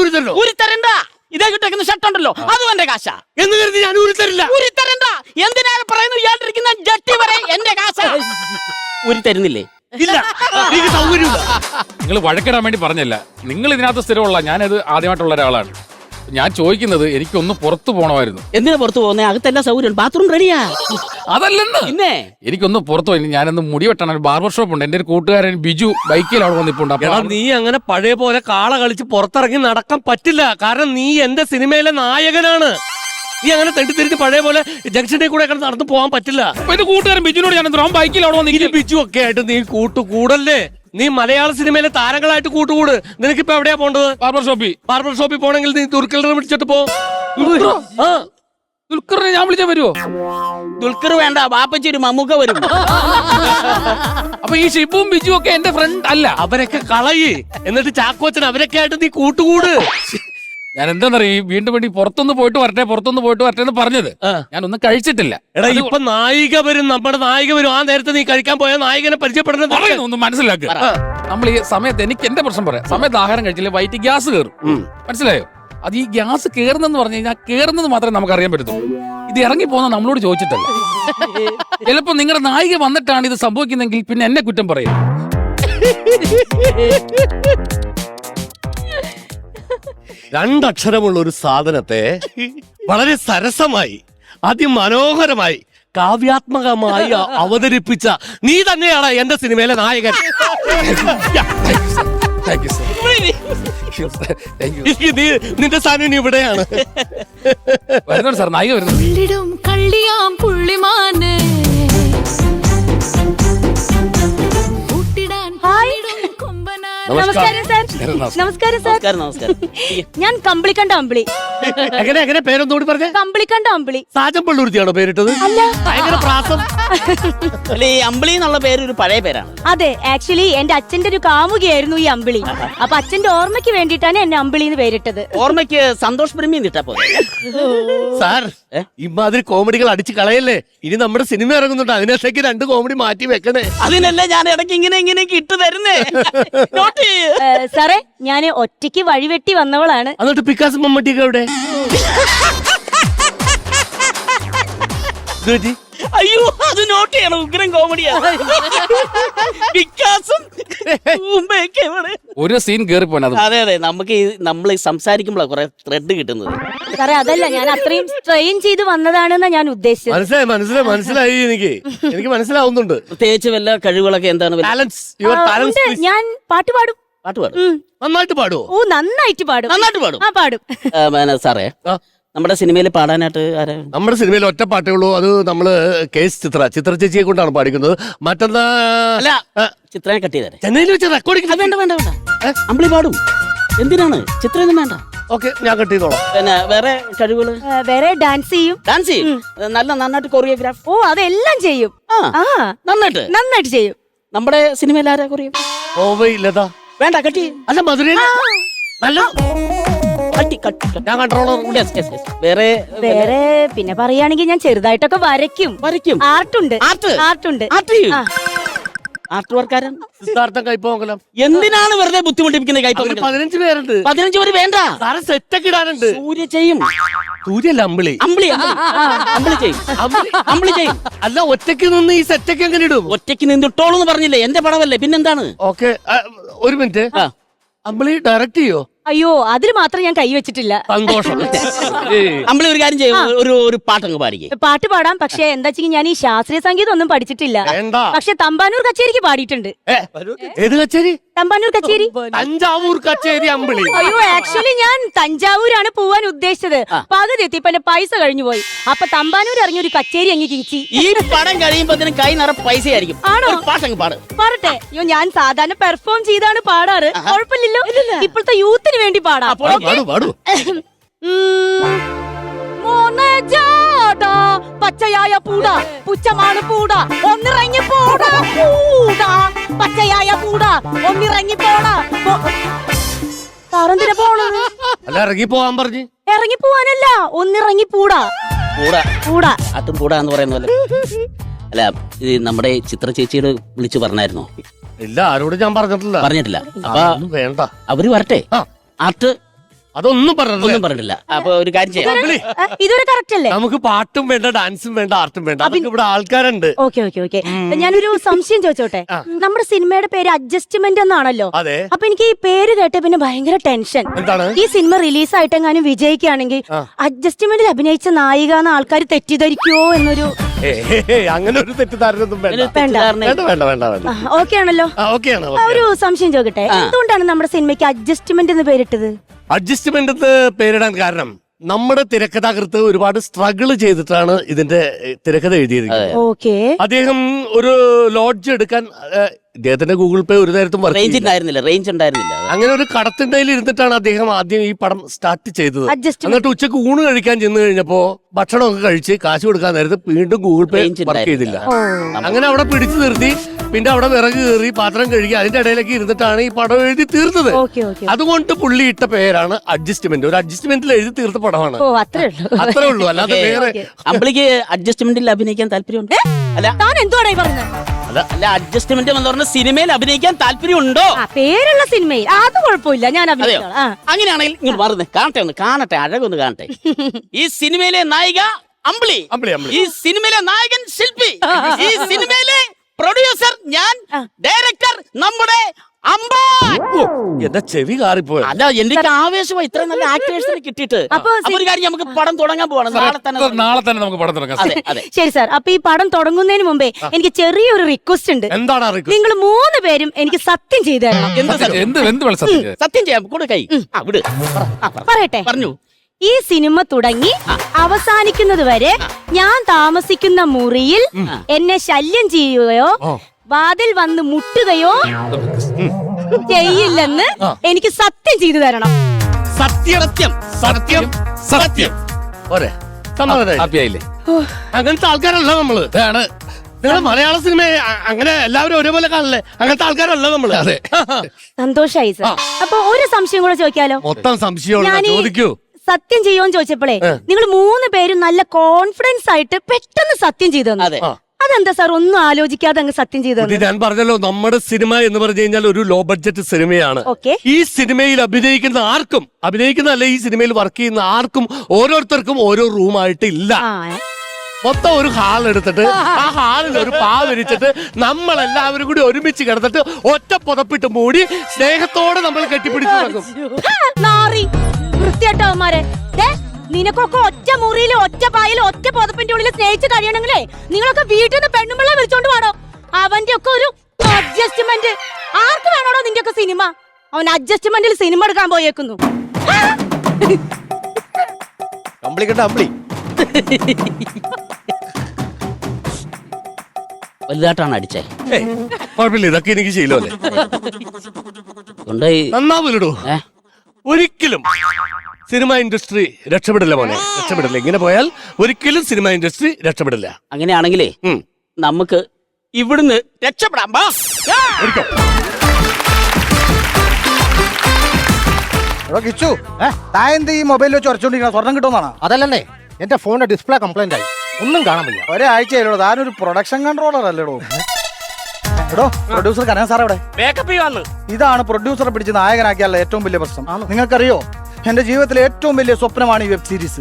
ഊരിത്തല്ലോ. ഊരിത്തരണ്ട. ഇതേ കിട്ടേക്കുന്ന ഷർട്ട് ഉണ്ടല്ലോ, അതും എന്റെ കാശാ. എന്ന് കരുതി ഞാൻ ഊരിത്തരില്ല. ഊരിത്തരണ്ട. എന്തിനാണ് പറയുന്നത്? ഇയാളിരിക്കുന്ന ജട്ടി വരെ എന്റെ കാശാ. ഊരിത്തരുന്നില്ലേ? ഇല്ല, എനിക്ക് സൗകര്യമില്ല. നിങ്ങൾ വഴക്കിടാൻ വേണ്ടി പറഞ്ഞല്ല. നിങ്ങൾ ഇതിനകത്ത് സ്ഥിരമുള്ള, ഞാനത് ആദ്യമായിട്ടുള്ള ഒരാളാണ്. ഞാൻ ചോദിക്കുന്നത്, എനിക്കൊന്ന് പുറത്തു പോകണമായിരുന്നു. എന്തിനാ പുറത്തു പോകുന്നേ? അകത്തെല്ലാം സൗകര്യം, ബാത്റൂം റെഡിയാ. അതല്ലെന്ന്, പിന്നെ എനിക്കൊന്ന് പുറത്തു പോയി. ഞാനൊന്ന് മുടി വെട്ടാൻ ഒരു ബാർബർ ഷോപ്പ് ഉണ്ട്. എന്റെ ഒരു കൂട്ടുകാരൻ ബിജു ബൈക്കിൽ അവിടെ വന്നിപ്പുണ്ട്. എടാ, നീ അങ്ങനെ പഴയ പോലെ കാള കളിച്ച് പുറത്തിറങ്ങി നടക്കാൻ പറ്റില്ല. കാരണം നീ എന്റെ സിനിമയിലെ നായകനാണ്. നീ അങ്ങനെ തെണ്ടിത്തിരിച്ച് പഴയ പോലെ ജംഗ്ഷനിൽ കൂടെ നടന്നു പോകാൻ പറ്റില്ല. എന്റെ കൂട്ടുകാരൻ ബിജുനോട് ഞാൻ ബൈക്കിൽ അവിടെ വന്നിട്ട് ബിജു ഒക്കെ ആയിട്ട് നീ കൂട്ടുകൂടല്ലേ? നീ മലയാള സിനിമയിലെ താരങ്ങളായിട്ട് കൂട്ടുകൂട്. നിനക്കിപ്പോ എവിടെയാ പോണ്ടത്? ബാർബർ ഷോപ്പിൽ പോണെങ്കിൽ നീ ദുൽഖറിനെ വിളിച്ചിട്ട് പോ. ദുൽഖറിനെ ഞാൻ വിളിച്ചാൽ വരുമോ? ദുൽഖർ വേണ്ട, ബാപ്പച്ചി ഒരു മമ്മൂക്ക വരും. അപ്പൊ ഈ ഷിബുവും ബിജു ഒക്കെ എന്റെ ഫ്രണ്ട് അല്ല. അവരൊക്കെ കളയി, എന്നിട്ട് ചാക്കോച്ചൻ അവരൊക്കെ ആയിട്ട് നീ കൂട്ടുകൂട്. ഞാൻ എന്താന്നറിയ, വീണ്ടും വേണ്ടി പുറത്തൊന്ന് പോയിട്ട് വരട്ടെ എന്ന് പറഞ്ഞത്. ഞാനൊന്നും കഴിച്ചിട്ടില്ല. എടാ, ഇപ്പൊ നായിക വരും, നമ്മുടെ നായിക വരും. ആ നേരത്തെ നീ കഴിക്കാൻ പോയ നായികനെ പരിചയപ്പെടുന്നത് ഒന്ന് മനസ്സിലാക്കുക. നമ്മൾ ഈ സമയത്ത്, എനിക്ക് എന്റെ പ്രശ്നം പറയാം, സമയത്ത് ആഹാരം കഴിച്ചില്ല വയറ്റിൽ ഗ്യാസ് കയറും. മനസ്സിലായോ? അത് ഈ ഗ്യാസ് കയറുന്നെന്ന് പറഞ്ഞു കഴിഞ്ഞാൽ കയറുന്നത് മാത്രമേ നമുക്ക് അറിയാൻ പറ്റത്തുള്ളൂ. ഇത് ഇറങ്ങി പോകുന്ന നമ്മളോട് ചോദിച്ചിട്ടല്ല. ചിലപ്പോ നിങ്ങളുടെ നായിക വന്നിട്ടാണ് ഇത് സംഭവിക്കുന്നെങ്കിൽ പിന്നെ എന്നെ കുറ്റം പറയും. രണ്ടക്ഷരമുള്ള ഒരു സാധനത്തെ വളരെ സരസമായി, അതിമനോഹരമായി, കാവ്യാത്മകമായി അവതരിപ്പിച്ച നീ തന്നെയാണ് എന്റെ സിനിമയിലെ നായകൻ. നിന്റെ സ്ഥാനം ഇവിടെയാണ്. വരുന്നുണ്ട് സാർ, നായിക വരുന്നു. കള്ളിയാം പുള്ളിമാനെ നമസ്കാരം സാർ. നമസ്കാരം സാർ. നമസ്കാരം. ഞാൻ കമ്പിളിക്കണ്ട അമ്പിളി. എങ്ങനെ പേരൊന്നുകൂടി പറഞ്ഞേ? കമ്പിളിക്കണ്ട അമ്പിളി. സാജൻ പള്ളൂർത്തിയാണോ പേരിട്ടത്? അല്ല, ഭയങ്കര പ്രാസം. അല്ല, ഈ അമ്പിളി എന്നുള്ള പേര് ഒരു പഴയ പേരാണ്. അതെ, ആക്ച്വലി എന്റെ അച്ഛന്റെ ഒരു കാമുകയായിരുന്നു ഈ അമ്പിളി. അപ്പൊ അച്ഛന്റെ ഓർമ്മയ്ക്ക് വേണ്ടിയിട്ടാണ് എന്നെ അമ്പിളി എന്ന് പേരിട്ടത്. ഓർമ്മയ്ക്ക് സന്തോഷ് പ്രേമി എന്നിട്ടാ പോലെ. സാർ, ഇമാതിരി കോമഡികൾ അടിച്ചു കളയല്ലേ. ഇനി നമ്മുടെ സിനിമ ഇറങ്ങുന്നുണ്ട്, അതിനകത്തേക്ക് 2 കോമഡി മാറ്റി വെക്കണേ. അതിനല്ലേ ഞാൻ ഇടയ്ക്ക് ഇങ്ങനെ ഇട്ട് തരുന്നേ. സാറേ, ഞാൻ ഒറ്റയ്ക്ക് വഴിവെട്ടി വന്നവളാണ്. എന്നിട്ട് പിക്കാസ് മമ്മട്ടിയൊക്കെ എവിടെ? അയ്യോ, അത് നോട്ട് ചെയ്യണം. ഉഗ്രം കോമഡിയാ. ഒരു സീൻ കേറി പോണത്. അതെ, നമുക്ക് നമ്മൾ സംസാരിക്കുമ്പോഴാണ് കുറെ ത്രെഡ് കിട്ടുന്നത്. സാറേ, അതല്ല, ഞാൻ അത്രയും ട്രെയിൻ ചെയ്ത് വന്നതാണെന്നാ ഞാൻ ഉദ്ദേശിച്ചത്. മനസ്സിലായി. എനിക്ക് മനസ്സിലാവുന്നുണ്ട്. പ്രത്യേകിച്ച് വല്ല കഴിവുകളൊക്കെ എന്താണ്? ഞാൻ പാട്ട് പാടും. നന്നായിട്ട് പാടുവോ? ഓ, നന്നായിട്ട് പാടും. പാടും. സാറേ, നമ്മുടെ സിനിമയിൽ പാടാനായിട്ട് ആരാ? നമ്മുടെ സിനിമയിൽ ഒറ്റ പാട്ടേ ഉള്ളൂ. അത് നമ്മള് കേസ് ചിത്ര ചേച്ചിയെ കൊണ്ടാണ് പാടിക്കുന്നത്. മറ്റന്നാ അല്ല, ചിത്രനെ കട്ട് ചെയ്തേ. ചെന്നൈയിൽ വെച്ച് റെക്കോർഡിംഗ്. വേണ്ട, അമ്പിളി പാടും. എന്തിനാണ്? ചിത്രമൊന്നും വേണ്ട. ഓക്കെ, ഞാൻ കട്ട് ചെയ്തോളാം. പിന്നെ വേറെ കഴിവുകള്? വേറെ ഡാൻസ് ചെയ്യും. നന്നായിട്ട് കൊറിയോഗ്രാഫ്. ഓ, അതെല്ലാം ചെയ്യും. നന്നായിട്ട് ചെയ്യും. നമ്മുടെ സിനിമയിൽ ആരാ കൊറിയോ? വേണ്ട, കട്ടി. അല്ല, മധുരയിൽ നല്ല ഞാൻ കൺട്രോളർ. വേറെ പിന്നെ പറയുകയാണെങ്കിൽ ഞാൻ ചെറുതായിട്ടൊക്കെ വരയ്ക്കും. ആർട്ടുണ്ട്. ആർട്ട് വർക്കാരൻ സിദ്ധാർത്ഥം കൈപ്പോങ്കലം. എന്തിനാണ് വെറുതെ ബുദ്ധിമുട്ടിപ്പിക്കുന്നത്? 15 പേരുണ്ട്. 15 പേര് വേണ്ട. സെറ്റൊക്കെ ഇടാനുണ്ട്. സൂര്യ ചെയ്യും. സൂര്യല്ല അമ്പിളി. അമ്പിളി അമ്പിളി ചെയ്യും. അമ്പിളി ചെയ്യും. അല്ല, ഒറ്റയ്ക്ക് നിന്ന് ഈ സെറ്റൊക്കെ എങ്ങനെ ഇടും? ഒറ്റയ്ക്ക് നിന്നിട്ടോളൂ എന്ന് പറഞ്ഞില്ലേ, എന്റെ പടമല്ലേ, പിന്നെന്താണ്? ഓക്കെ, ഒരു മിനിറ്റ്. അമ്പിളി ഡയറക്റ്റ് ചെയ്യോ? അയ്യോ അതിൽ മാത്രം ഞാൻ കൈവച്ചിട്ടില്ല. സന്തോഷം. അമ്പിളി ഒരു കാര്യം ചെയ്യും, ഒരു പാട്ടങ്ങ് പാടിക്കേ. പാട്ട് പാടാം, പക്ഷെ എന്താ വെച്ചാൽ ഞാൻ ഈ ശാസ്ത്രീയ സംഗീതം ഒന്നും പഠിച്ചിട്ടില്ല. വേണ്ട. പക്ഷെ തമ്പാനൂർ കച്ചേരിക്ക് പാടിയിട്ടുണ്ട്. ഏത് കച്ചേരി? തമ്പാനൂർ കച്ചേരി. തഞ്ചാവൂർ കച്ചേരി അമ്പിളി. അയ്യോ ആക്ച്വലി ഞാൻ തഞ്ചാവൂരാണ് പോവാൻ ഉദ്ദേശിച്ചത്. പകുതി എത്തിയപ്പോ എന്റെ പൈസ കഴിഞ്ഞു പോയി. അപ്പൊ തമ്പാനൂർ ഇറങ്ങി ഒരു കച്ചേരി അങ്ങ് കിഴിച്ചി. ഈ പടം കഴിയുമ്പോ കൈ നിറ പൈസ ആയിരിക്കും. ആണോ? പാട്ടങ്ങ് പാട്. പാടട്ടെ. അയ്യോ ഞാൻ സാധാരണ പെർഫോം ചെയ്താണ് പാടാറ്. കുഴപ്പമില്ലല്ലോ. ഇപ്പോഴത്തെ യൂത്തിന് വേണ്ടി പാടാം. മോനെ ജാടാ, പച്ചയായ പൂട പുച്ഛമാണ് പൂട, ഒന്നിറങ്ങി പോടാ പൂട, പച്ചയായ പൂട ഒന്നിറങ്ങി പോടാ. സാറെന്തിനാ പോണത്? അല്ല, ഇറങ്ങി പോവാൻ പറഞ്ഞു. ഇറങ്ങി പോവാനല്ല, ഒന്നിറങ്ങി പൂടാ. പൂടാ അതും പൂടാ എന്ന് പറയുന്ന പോലെ. അല്ല, ഇത് നമ്മുടെ ചിത്ര ചേച്ചിയോട് വിളിച്ചു പറഞ്ഞായിരുന്നോ? ഇല്ല, ആരോട് ഞാൻ പറഞ്ഞിട്ടില്ല. പറഞ്ഞിട്ടില്ല. അപ്പൊ വേണ്ട, അവര് വരട്ടെ. ആർട്ട് അതൊന്നും പറഞ്ഞിട്ടില്ല. അപ്പൊ ഒരു കാര്യം ചെയ്യാം, ഇതൊരു കറക്റ്റ് അല്ലേ? നമുക്ക് പാട്ടും വേണ്ട, ഡാൻസും വേണ്ട, ആർട്ടും വേണ്ട. അതൊക്കെ ഇവിടെ ആൾക്കാരുണ്ട്. Okay okay okay. ഞാനൊരു സംശയം ചോദിച്ചോട്ടെ. നമ്മുടെ സിനിമയുടെ പേര് അഡ്ജസ്റ്റ്മെന്റ് എന്നാണല്ലോ. അതെ. അപ്പൊ എനിക്ക് ഈ പേര് കേട്ട പിന്നെ ഭയങ്കര ടെൻഷൻ. എന്താണ്? ഈ സിനിമ റിലീസായിട്ടെങ്ങാനും വിജയിക്കുകയാണെങ്കിൽ അഡ്ജസ്റ്റ്മെന്റിൽ അഭിനയിച്ച നായിക എന്ന് ആൾക്കാർ തെറ്റിദ്ധരിക്കുവോ എന്നൊരു അങ്ങനെ ഒരു തെറ്റിദ്ധാരണയൊന്നും വേണ്ട. ഓക്കെ ആണല്ലോ. ഒരു സംശയം ചോദിക്കട്ടെ, എന്തുകൊണ്ടാണ് നമ്മുടെ സിനിമയ്ക്ക് അഡ്ജസ്റ്റ്മെന്റ് എന്ന് പേരിട്ടത്? അഡ്ജസ്റ്റ്മെന്റ് എന്ന് പേരിടാൻ കാരണം നമ്മുടെ തിരക്കഥാകൃത്ത് ഒരുപാട് സ്ട്രഗിൾ ചെയ്തിട്ടാണ് ഇതിന്റെ തിരക്കഥ എഴുതിയിരിക്കുന്നത്. ഓക്കെ. അദ്ദേഹം ഒരു ലോഡ്ജ് എടുക്കാൻ ഇദ്ദേഹത്തിന്റെ ഗൂഗിൾ പേ ഒരു നേരത്തും റേഞ്ച് ഉണ്ടായിരുന്നില്ല. അങ്ങനെ ഒരു കടത്തിണ്ടയിൽ ഇരുന്നിട്ടാണ് അദ്ദേഹം ആദ്യം ഈ പടം സ്റ്റാർട്ട് ചെയ്തത്. Adjustment. എന്നിട്ട് ഉച്ചക്ക് ഊണ് കഴിക്കാൻ ചെന്ന് കഴിഞ്ഞപ്പോ ഭക്ഷണമൊക്കെ കഴിച്ച് കാശ് കൊടുക്കാൻ നേരത്ത് വീണ്ടും ഗൂഗിൾ പേ വർക്ക് ചെയ്തില്ല. അങ്ങനെ അവിടെ പിടിച്ചു നിർത്തി. പിന്നെ അവിടെ വിറക് കയറി, പാത്രം കഴുകി, അതിന്റെ ഇടയിലേക്ക് ഇരുന്നിട്ടാണ് ഈ പടം എഴുതി തീർത്തത്. അതുകൊണ്ട് പുള്ളി ഇട്ട പേരാണ് അഡ്ജസ്റ്റ്മെന്റ്. ഒരു അഡ്ജസ്റ്റ്മെന്റിൽ എഴുതി തീർത്ത പടമാണ്. അത്രേ ഉള്ളൂ. അല്ലാതെ വേറെ അമ്പിളിക്ക് അഡ്ജസ്റ്റ്മെന്റിൽ അഭിനയിക്കാൻ താല്പര്യമുണ്ട്? അല്ല, താൻ എന്തുവാണ് പറഞ്ഞത്? അല്ല, അഡ്ജസ്റ്റ്മെന്റ് എന്ന് പറഞ്ഞ സിനിമയിൽ അഭിനയിക്കാൻ താല്പര്യമുണ്ടോ? പേരുള്ള സിനിമയിൽ അത് കുഴപ്പമില്ല, ഞാൻ അഭിനയിച്ചോളാം. അങ്ങനെയാണെങ്കിൽ ഇങ്ങോട്ട് മാറുന്നേ, കാണട്ടെ, അഴകൊന്ന് കാണട്ടെ. ഈ സിനിമയിലെ നായിക അമ്പിളി, ഈ സിനിമയിലെ നായകൻ ശില്പി, ഈ സിനിമയിലെ പ്രൊഡ്യൂസർ ഞാൻ, ഡയറക്ടർ നമ്മുടെ എന്റെ ചെവി കാറിപ്പോയി. അല്ല, എനിക്ക് ആവേശമായി ഇത്രയും നല്ല ആക്ടേഴ്സിനെ കിട്ടിയിട്ട്. അപ്പൊ ഒരു കാര്യം, നമുക്ക് പടം തുടങ്ങാൻ പോവാണ്. നാളെ തന്നെ നമുക്ക് പടം തുടങ്ങാം. ശരി സാർ. അപ്പൊ ഈ പടം തുടങ്ങുന്നതിന് മുമ്പേ എനിക്ക് ചെറിയൊരു റിക്വസ്റ്റ് ഉണ്ട്. എന്താണ്? നിങ്ങൾ 3 പേരും എനിക്ക് സത്യം ചെയ്തു തരണം. സത്യം ചെയ്യാം. കൂടെ കൈ വിട്. പറയട്ടെ. പറഞ്ഞു. ഈ സിനിമ തുടങ്ങി അവസാനിക്കുന്നത് വരെ ഞാൻ താമസിക്കുന്ന മുറിയിൽ എന്നെ ശല്യം ചെയ്യുകയോ വാതിൽ വന്ന് മുട്ടുകയോ ചെയ്യില്ലെന്ന് എനിക്ക് സത്യം ചെയ്തു തരണം. സത്യം. അങ്ങനത്തെ ആൾക്കാരല്ല നമ്മള്. നിങ്ങള് മലയാള സിനിമ അങ്ങനെ എല്ലാവരും ഒരേപോലെ കാണില്ലേ? അങ്ങനത്തെ ആൾക്കാരല്ല നമ്മള്. അതെ, സന്തോഷായി സാർ. അപ്പൊ ഒരു സംശയം കൂടെ ചോദിക്കാലോ? മൊത്തം സംശയമുള്ള ചോദിക്കൂ. സത്യം ചെയ്യുമെന്ന് ചോദിച്ചപ്പോഴേ നിങ്ങൾ 3 പേരും നല്ല കോൺഫിഡൻസ് ആയിട്ട് പെട്ടെന്ന് സത്യം ചെയ്തു തന്നു. അതെന്താ സാർ ഒന്നും ആലോചിക്കാതെ അങ്ങ് സത്യം ചെയ്തത്? ഞാൻ പറഞ്ഞല്ലോ, നമ്മുടെ സിനിമ എന്ന് പറഞ്ഞു കഴിഞ്ഞാൽ ഒരു ലോ ബഡ്ജറ്റ് സിനിമയാണ്. ഈ സിനിമയിൽ അഭിനയിക്കുന്നതല്ല, ഈ സിനിമയിൽ വർക്ക് ചെയ്യുന്ന ആർക്കും ഓരോരുത്തർക്കും ഓരോ റൂമായിട്ട് ഇല്ല. മൊത്തം ഒരു ഹാൾ എടുത്തിട്ട് ആ ഹാളിൽ ഒരു പാ വിരിച്ചിട്ട് നമ്മളെല്ലാവരും കൂടി ഒരുമിച്ച് കിടന്നിട്ട് ഒറ്റ പുതപ്പിട്ട് മൂടി സ്നേഹത്തോടെ നമ്മൾ കെട്ടിപ്പിടിച്ചു നടക്കും. വൃത്തിയായിട്ടവന്മാരെ, നിനക്കൊക്കെ ഒറ്റ മുറിയിൽ ഒറ്റ പായൽ ഒറ്റ പുതപ്പിന്റെ ഉള്ളിൽ സ്നേഹിച്ച് കഴിയണമെങ്കിലേ നിങ്ങളൊക്കെ വീട്ടിൽ നിന്ന് പെണ്ണുമ്പിള്ള വിളിച്ചോണ്ട് പാടോ. അവന്റെ ഒക്കെ ഒരു അഡ്ജസ്റ്റ്മെന്റ്. ആർക്ക് വേണോടോ നിന്റെ ഒക്കെ സിനിമ? അവൻ അഡ്ജസ്റ്റ്മെന്റിൽ സിനിമ എടുക്കാൻ പോയേക്കുന്നു. വലുതായിട്ടാണ് അടിച്ചേ. കുഴപ്പമില്ല, ഇതൊക്കെ എനിക്ക് ശീലമല്ലേ. നന്നാവൂലോ? ഒരിക്കലും സിനിമ ഇൻഡസ്ട്രി രക്ഷപ്പെടില്ല മോനെ, രക്ഷപ്പെടില്ല. ഇങ്ങനെ പോയാൽ ഒരിക്കലും സിനിമ ഇൻഡസ്ട്രി രക്ഷപ്പെടില്ല. അങ്ങനെയാണെങ്കിലേ നമുക്ക് ഇവിടുന്ന് രക്ഷപ്പെടാം. കിച്ചു, തായെന്ത് ഈ മൊബൈലിൽ വെച്ച് ഉറച്ചോണ്ടിരിക്കണം? സ്വർണം കിട്ടുമെന്നാണ്? അതല്ലേ, എന്റെ ഫോണിന്റെ ഡിസ്പ്ലേ കംപ്ലൈന്റ് ആയി, ഒന്നും കാണാൻ വയ്യ. ഒരാഴ്ചയല്ലോ, താനൊരു പ്രൊഡക്ഷൻ കൺട്രോളർ അല്ലേടോ? എടോ, പ്രൊഡ്യൂസർ കനക സാർ എവിടെ? ഇതാണ് പ്രൊഡ്യൂസറെ പിടിച്ച് നായകനാക്കിയാലുള്ള ഏറ്റവും വലിയ പ്രശ്നം. നിങ്ങൾക്കറിയോ, എന്റെ ജീവിതത്തിലെ ഏറ്റവും വലിയ സ്വപ്നമാണ് ഈ വെബ് സീരീസ്.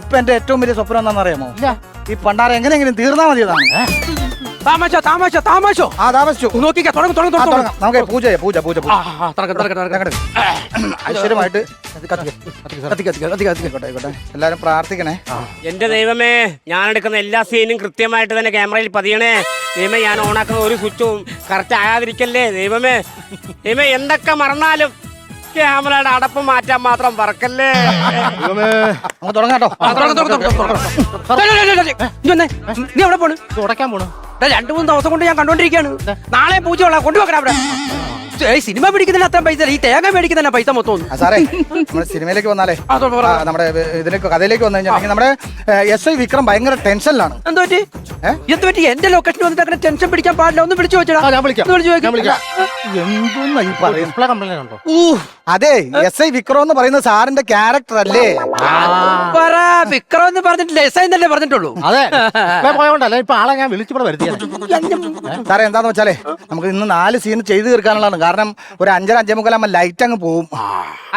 ഇപ്പൊ എന്റെ ഏറ്റവും വലിയ സ്വപ്നം എന്താണെന്ന് അറിയാമോ? ഈ പണ്ടാറ എങ്ങനെയെങ്കിലും തീർന്നാ മതിയതാണ്. താമസോ താമസോ താമസോ ആ താമസിച്ചു. നോക്കിക്കാ തുടങ്ങും തുടങ്ങും തുടങ്ങും. നമുക്ക് പൂജ ചെയ്യാം, പൂജ പൂജ പൂജ. ഐശ്വര്യമായിട്ട് ആയിക്കോട്ടെ. എല്ലാരും പ്രാർത്ഥിക്കണേ. എന്റെ ദൈവമേ, ഞാൻ എടുക്കുന്ന എല്ലാ സീനും കൃത്യമായിട്ട് തന്നെ ക്യാമറയിൽ പതിയണേ ദൈവമേ. ഞാൻ ഓണാക്കുന്ന ഒരു സ്വിച്ചും കറക്റ്റ് ആകാതിരിക്കല്ലേ ദൈവമേ. ദൈവമേ, എന്തൊക്കെ മറന്നാലും ക്യാമറയുടെ അടപ്പ് മാറ്റാൻ മാത്രം പറക്കല്ലേ. നമുക്ക് തുടങ്ങാം കേട്ടോ. നീ എവിടെ പോണ്? തുടക്കാൻ പോണു. 2-3 ദിവസം കൊണ്ട് ഞാൻ കണ്ടോണ്ടിരിക്കാണ്. നാളെ പൂജ കൊണ്ടുപോക്കണം അവിടെ. സിനിമ പിടിക്കുന്നതിന് അത്ര പൈസ, ഈ തേങ്ങ മേടിക്കുന്നതിന് പൈസ മൊത്തം. സാറേ, നമ്മുടെ സിനിമയിലേക്ക് വന്നാലേ, നമ്മുടെ ഇതിലേക്ക് കഥയിലേക്ക് വന്നു കഴിഞ്ഞാൽ നമ്മുടെ SI വിക്രം ഭയങ്കര ടെൻഷനിലാണ്. എന്ത് പറ്റി? എന്റെ ലൊക്കേഷനിൽ വന്നിട്ട് അങ്ങനെ ടെൻഷൻ പിടിക്കാൻ പാടില്ല. ഒന്ന് വിളിച്ചു വെച്ചാ. അതെ, SI വിക്രം എന്ന് പറയുന്ന സാറിന്റെ ക്യാരക്ടർ അല്ലേ? വിക്രം എന്ന് പറഞ്ഞിട്ടില്ല, SI എന്നല്ലേ പറഞ്ഞിട്ടുള്ളൂ. അതെ, പോയോണ്ടല്ലേ ഇപ്പൊ ആളെ ഞാൻ വിളിച്ചിവിടെ വരുത്തിയത്. സാറേ, എന്താന്ന് വെച്ചാലേ നമുക്ക് ഇന്ന് 4 സീൻ ചെയ്ത് തീർക്കാനുള്ളതാണ്. കാരണം ഒരു 5:30-5:45 ലൈറ്റ് അങ്ങ് പോവും.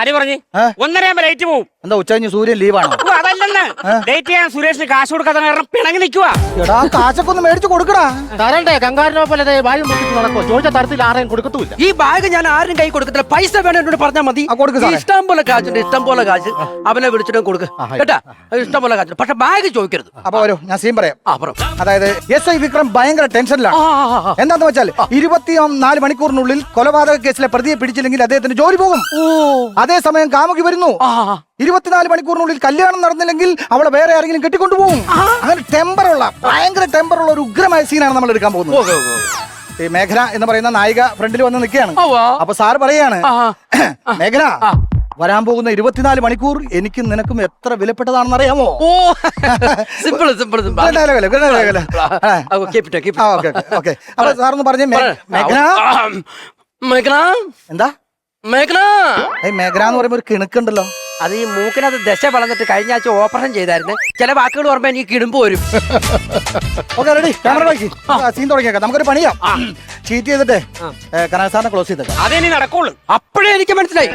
ആര് പറഞ്ഞു? 1:30 ലൈറ്റ് പോവും. എന്താ ഉച്ച കഴിഞ്ഞ് സൂര്യൻ ലീവാണോ? അതല്ലെന്ന്, ഡേറ്റ് ചെയ്യാൻ സുരേഷിന് കാശ് കൊടുക്കാത്ത കാരണം പിണങ്ങി നിൽക്കുക. എടാ, കാശൊക്കെ ഒന്ന് മേടിച്ചു കൊടുക്കടാ. തരണ്ടേ? കങ്കാരനെ പോലെ ബാഗ് നടക്കോ? ചോദിച്ച തരത്തിൽ ആരെയും കൊടുക്കത്തുമില്ല. ഈ ബാഗ് ഞാൻ ആരും കൈ കൊടുക്കത്തില്ല. പൈസ വേണം എന്നോട് പറഞ്ഞാൽ മതി. ഇഷ്ടം പോലെ കാശുണ്ട്, ഇഷ്ടം പോലെ കാശ്. അവനെ വിളിച്ചിട്ട് കൊടുക്ക് കേട്ടാ. ഇഷ്ടം പോലെ കാശ്, പക്ഷെ ബാഗ് ചോദിക്കരുത്. അപ്പൊ വരൂ, ഞാൻ സീൻ പറയാം. അതായത് SI വിക്രം ഭയങ്കര ടെൻഷനിലാണ്. എന്താന്ന് വെച്ചാൽ 24 മണിക്കൂറിനുള്ളിൽ കൊലപാതക കേസിലെ പ്രതിയെ പിടിച്ചില്ലെങ്കിൽ അദ്ദേഹത്തിന് ജോലി പോകും. അതേസമയം കാമുകി വരുന്നു. 24 മണിക്കൂറിനുള്ളിൽ കല്യാണം നടന്നില്ലെങ്കിൽ അവളെ വേറെ ആരെങ്കിലും കെട്ടിക്കൊണ്ടുപോകും. അങ്ങനെ ഭയങ്കര ടെമ്പറുള്ള ഒരു ഉഗ്രമായ സീനാണ് നമ്മൾ എടുക്കാൻ പോകുന്നത്. ഈ മേഘന എന്ന് പറയുന്ന നായിക ഫ്രണ്ടിൽ വന്ന് നിൽക്കുകയാണ്. അപ്പൊ സാറ് പറയാണ്, മേഘന, വരാൻ പോകുന്ന 24 മണിക്കൂർ എനിക്കും നിനക്കും എത്ര വിലപ്പെട്ടതാണെന്ന് അറിയാമോ? Simple simple. അപ്പൊ സാറൊന്ന് പറഞ്ഞേ, മേഘന. എന്താ മേഘന? മേഘന എന്ന് പറയുമ്പോ ഒരു കിണുക്കുണ്ടല്ലോ. അത് ഈ മൂക്കിനകത്ത് ദശ വളർന്നിട്ട് കഴിഞ്ഞ ആഴ്ച ഓപ്പറേഷൻ ചെയ്തായിരുന്നു. ചില വാക്കുകൾ ഓർമ്മ എനിക്ക് കിടുമ്പ് വരും. റെഡി, ക്യാമറ സീൻ തുടങ്ങിയേക്കാം. നമുക്കൊരു പണിയാം. ചീറ്റ് ചെയ്തിട്ട് കനക സാറിനെ ക്ലോസ് ചെയ്തേക്കാം. അതേ നടക്കുള്ളൂ. അപ്പോഴേ എനിക്ക് മനസ്സിലായി